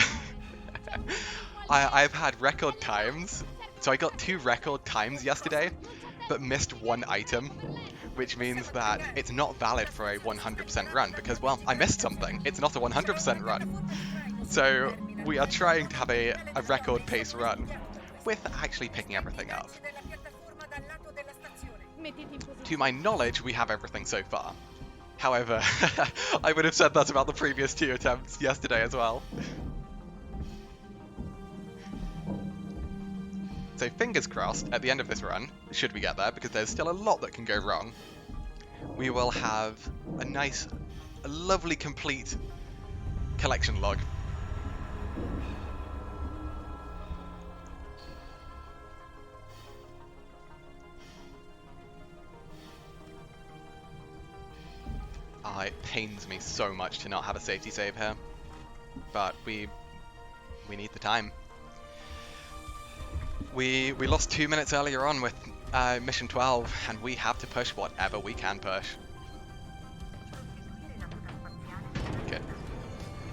I've had record times, so I got 2 record times yesterday, but missed 1 item, which means that it's not valid for a 100% run, because, well, I missed something. It's not a 100% run. So we are trying to have a record pace run, with actually picking everything up. To my knowledge, we have everything so far. However, I would have said that about the previous 2 attempts yesterday as well. So fingers crossed, at the end of this run, should we get there, because there's still a lot that can go wrong, we will have a lovely complete collection log. It pains me so much to not have a safety save here, but we need the time. We lost 2 minutes earlier on with mission 12, and we have to push whatever we can push. Good.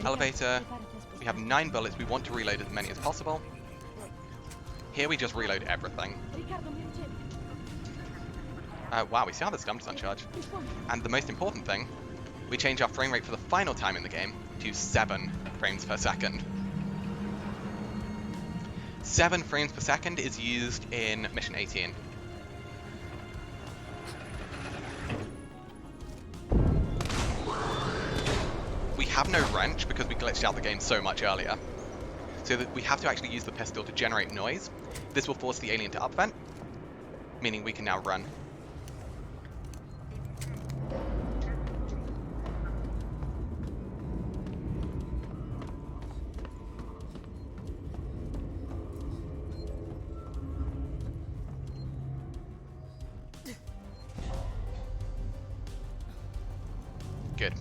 Elevator. We have 9 bullets. We want to reload as many as possible. Here we just reload everything. Wow, we still have the scum on charge. And the most important thing, we change our frame rate for the final time in the game to 7 frames per second. 7 frames per second is used in mission 18. We have no wrench because we glitched out the game so much earlier, so that we have to actually use the pistol to generate noise. This will force the alien to upvent, meaning we can now run. Good.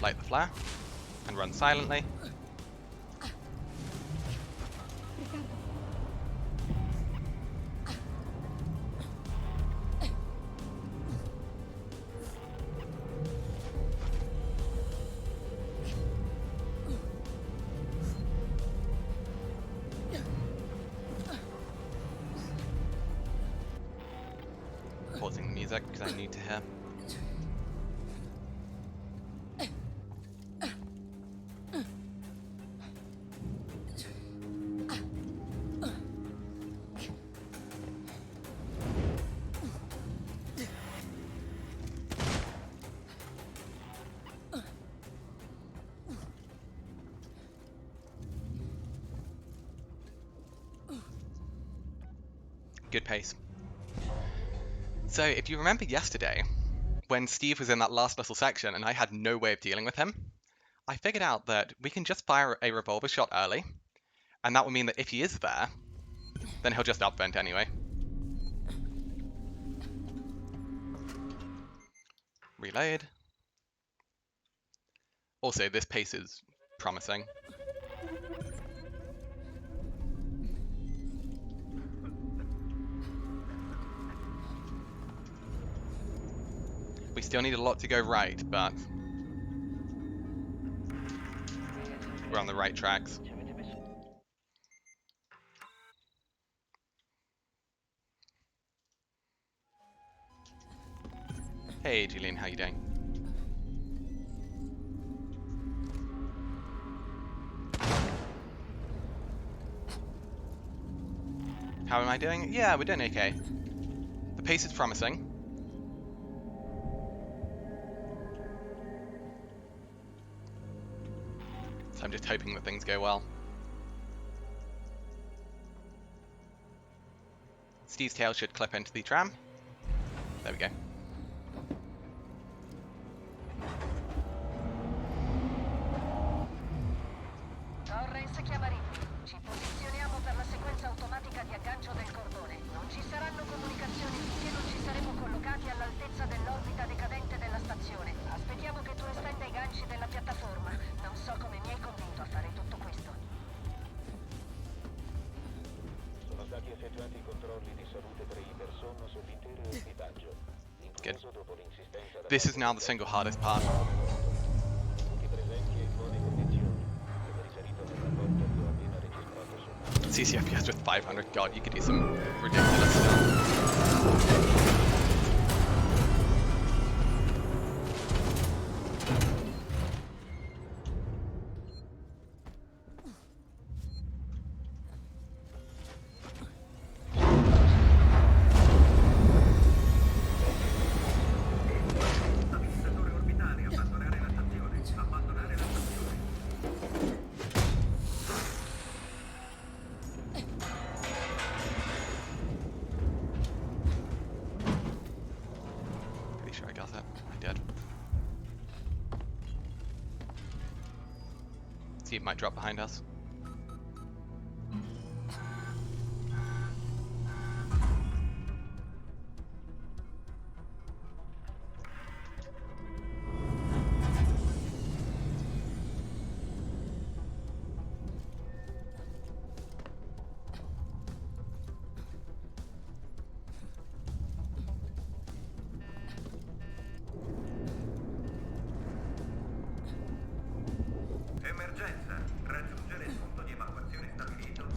Light the flare and run silently. Pausing the music because I need to hear. Good pace. So if you remember yesterday, when Steve was in that last little section and I had no way of dealing with him, I figured out that we can just fire a revolver shot early, and that will mean that if he is there, then he'll just upvent anyway. Reload. Also, this pace is promising. We still need a lot to go right, but we're on the right tracks. Hey Julian, how you doing? How am I doing? Yeah, we're doing okay. The pace is promising. So I'm just hoping that things go well. Steve's tail should clip into the tram. There we go. Torre in effettuati i controlli di salute per i person sull'intero equipaggio, incluso dopo l'insistenza da This is now the single hardest part. tutti presenti e in buone condizioni, come riferito nel rapporto che ho appena registrato sul CC+FPS with 500, god, you could do some ridiculous stuff. It might drop behind us.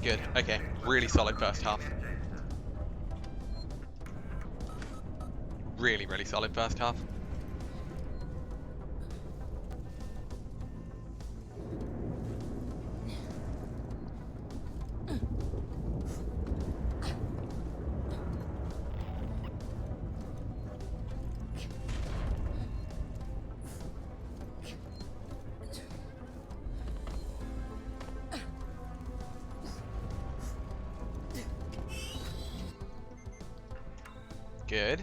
Good. Okay. Really solid first half. Really, really solid first half. Good.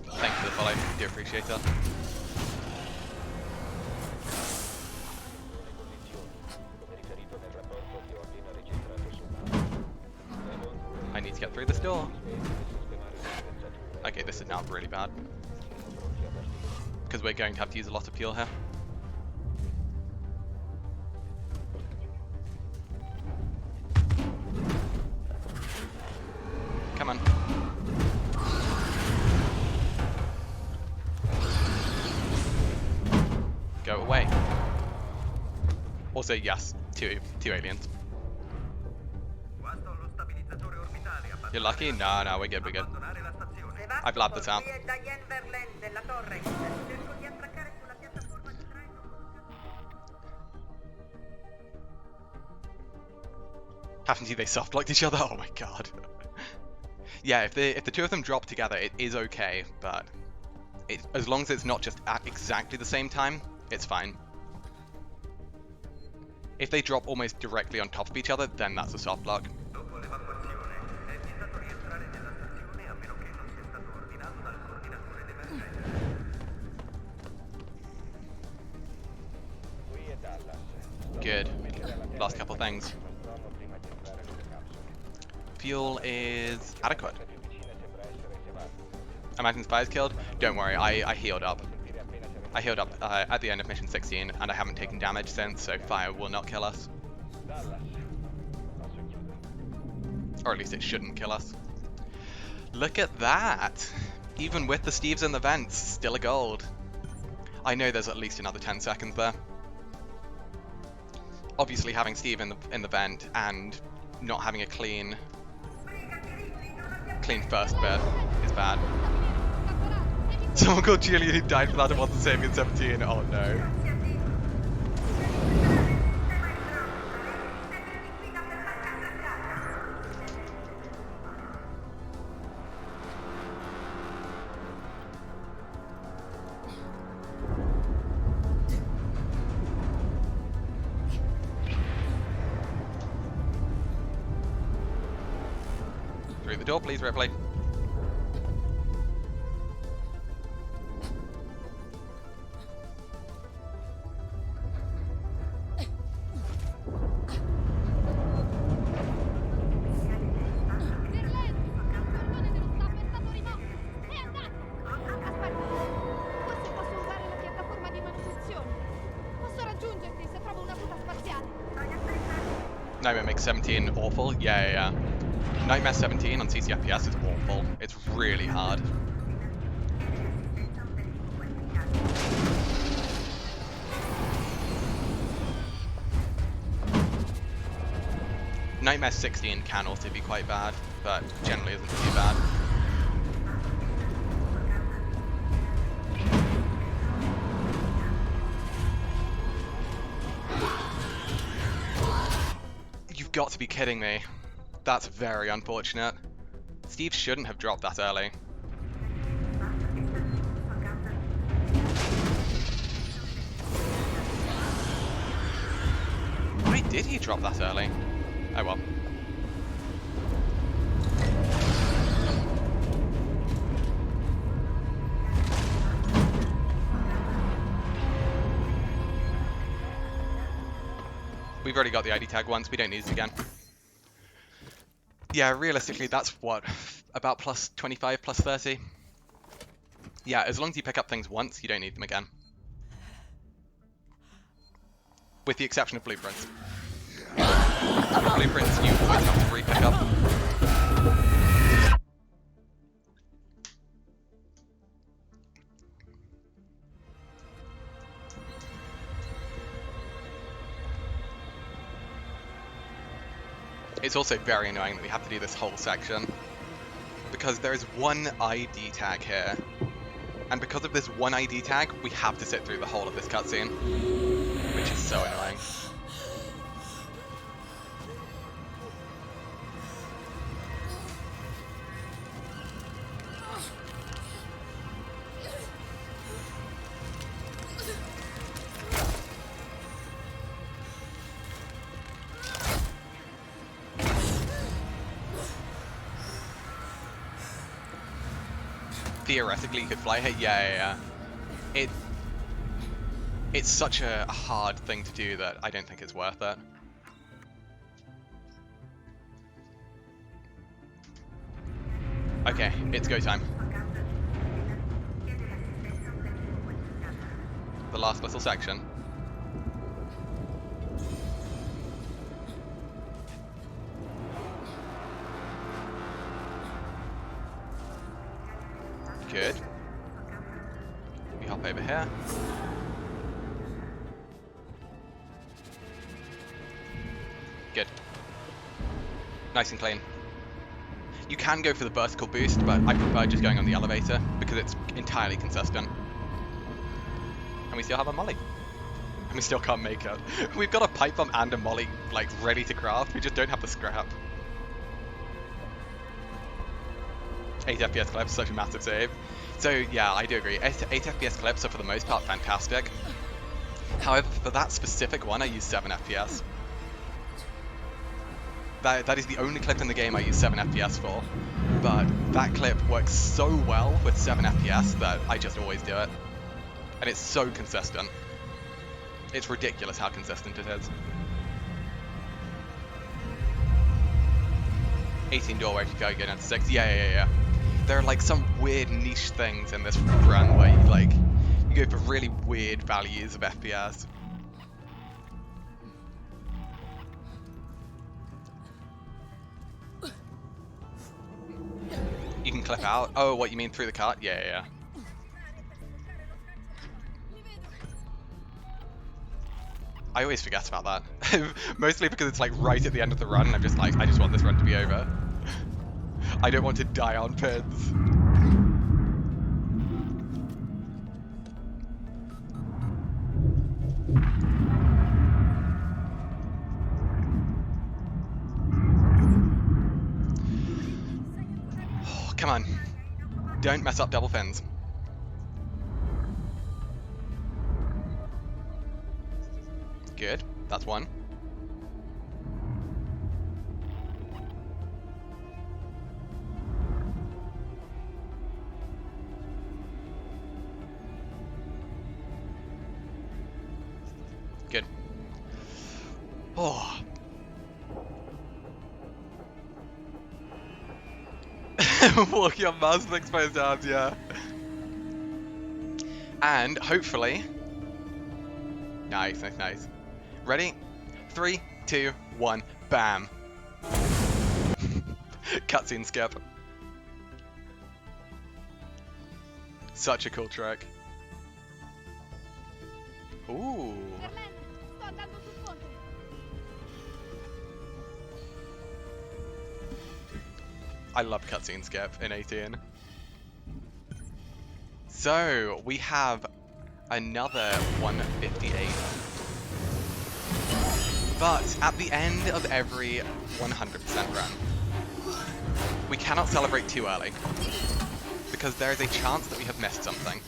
Thanks for the follow. Do appreciate that. I need to get through this door. Okay, this is now really bad. Because we're going to have to use a lot of fuel here. Come on. Go away. Also, yes, two aliens. You're lucky? No, we're good, we're good. I've labbed this out. Haven't they soft locked each other? Oh my god. Yeah, if the two of them drop together, it is okay, but as long as it's not just at exactly the same time, it's fine. If they drop almost directly on top of each other, then that's a soft lock. Good. Last couple things. Fuel is adequate. Imagine Spire's killed. Don't worry, I healed up. I healed up at the end of mission 16, and I haven't taken damage since, so fire will not kill us. Or at least it shouldn't kill us. Look at that! Even with the Steves in the vents, still a gold. I know there's at least another 10 seconds there. Obviously having Steve in the vent and not having a clean first bit is bad. Someone called Julian who died for that and wasn't saving in 17. Oh no. Through the door, please, Ripley. Forse posso usare la piattaforma di manutenzione. Posso raggiungerlo? Nightmare makes 17 awful. Yeah. Nightmare 17 on CC+FPS is awful. It's really hard. Nightmare 16 can also be quite bad, but generally isn't too bad. You've got to be kidding me. That's very unfortunate. Steve shouldn't have dropped that early. Why did he drop that early? Oh well. We've already got the ID tag once, we don't need it again. Yeah, realistically that's what, about plus 25, plus 30? Yeah, as long as you pick up things once, you don't need them again. With the exception of blueprints. Blueprints you always have to re-pick up. It's also very annoying that we have to do this whole section, because there is one ID tag here, and because of this one ID tag, we have to sit through the whole of this cutscene, which is so annoying. Theoretically, you could fly here. Yeah. It's such a hard thing to do that I don't think it's worth it. Okay, it's go time. The last little section. Good. We hop over here. Good. Nice and clean. You can go for the vertical boost, but I prefer just going on the elevator because it's entirely consistent. And we still have a molly. And we still can't make it. We've got a pipe bomb and a molly, like, ready to craft. We just don't have the scrap. 8 FPS clips, such a massive save. So yeah, I do agree. 8 FPS clips are for the most part fantastic. However, for that specific one, I use 7 FPS. That is the only clip in the game I use 7 FPS for. But that clip works so well with 7 FPS that I just always do it. And it's so consistent. It's ridiculous how consistent it is. 18 doorway if you go down to 6. Yeah. There are like some weird niche things in this run where you go for really weird values of FPS. You can clip out. Oh, what you mean through the cart? Yeah. I always forget about that. Mostly because it's like right at the end of the run and I'm just like, I just want this run to be over. I don't want to die on pins. Oh, come on. Don't mess up double fins. Good. That's one. Good. Oh. Walking on mouse with exposed arms, yeah. And hopefully... Nice. Ready? 3, 2, 1, Bam. Cutscene skip. Such a cool track. Ooh. I love cutscene skip in 18. So we have another 158. But at the end of every 100% run, we cannot celebrate too early, because there is a chance that we have missed something.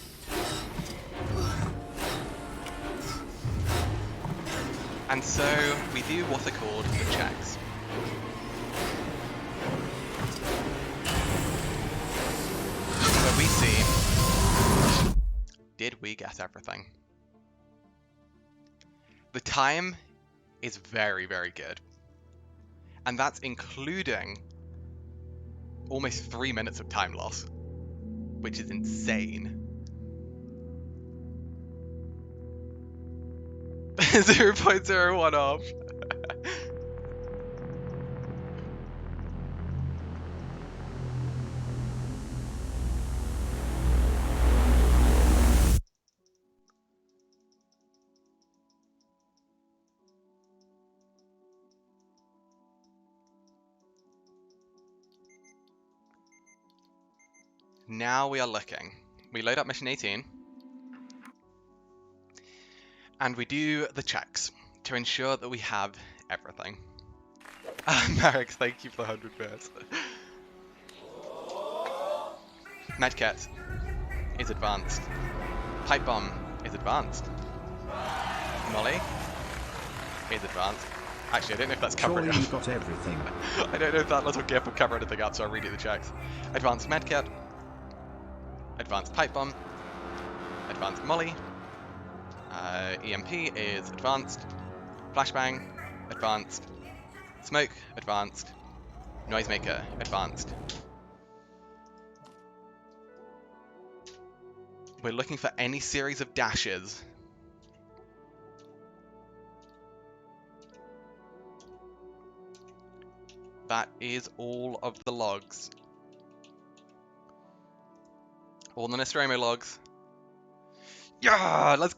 And so we do what are called the checks. Where we see, did we get everything? The time is very, very good. And that's including almost 3 minutes of time loss, which is insane. 0.01 off. Now we are looking. We load up mission 18. And we do the checks to ensure that we have everything. Merrick, thank you for the 100 bits. Medkit is advanced. Pipe bomb is advanced. Molly is advanced. Actually, I don't know if that's covering up. Surely you got everything. I don't know if that little gif will cover anything up, so I'll redo the checks. Advanced Medkit. Advanced pipe bomb. Advanced Molly. EMP is advanced. Flashbang, advanced. Smoke, advanced. Noisemaker, advanced. We're looking for any series of dashes. That is all of the logs. All the Nostromo logs. Yeah, let's go.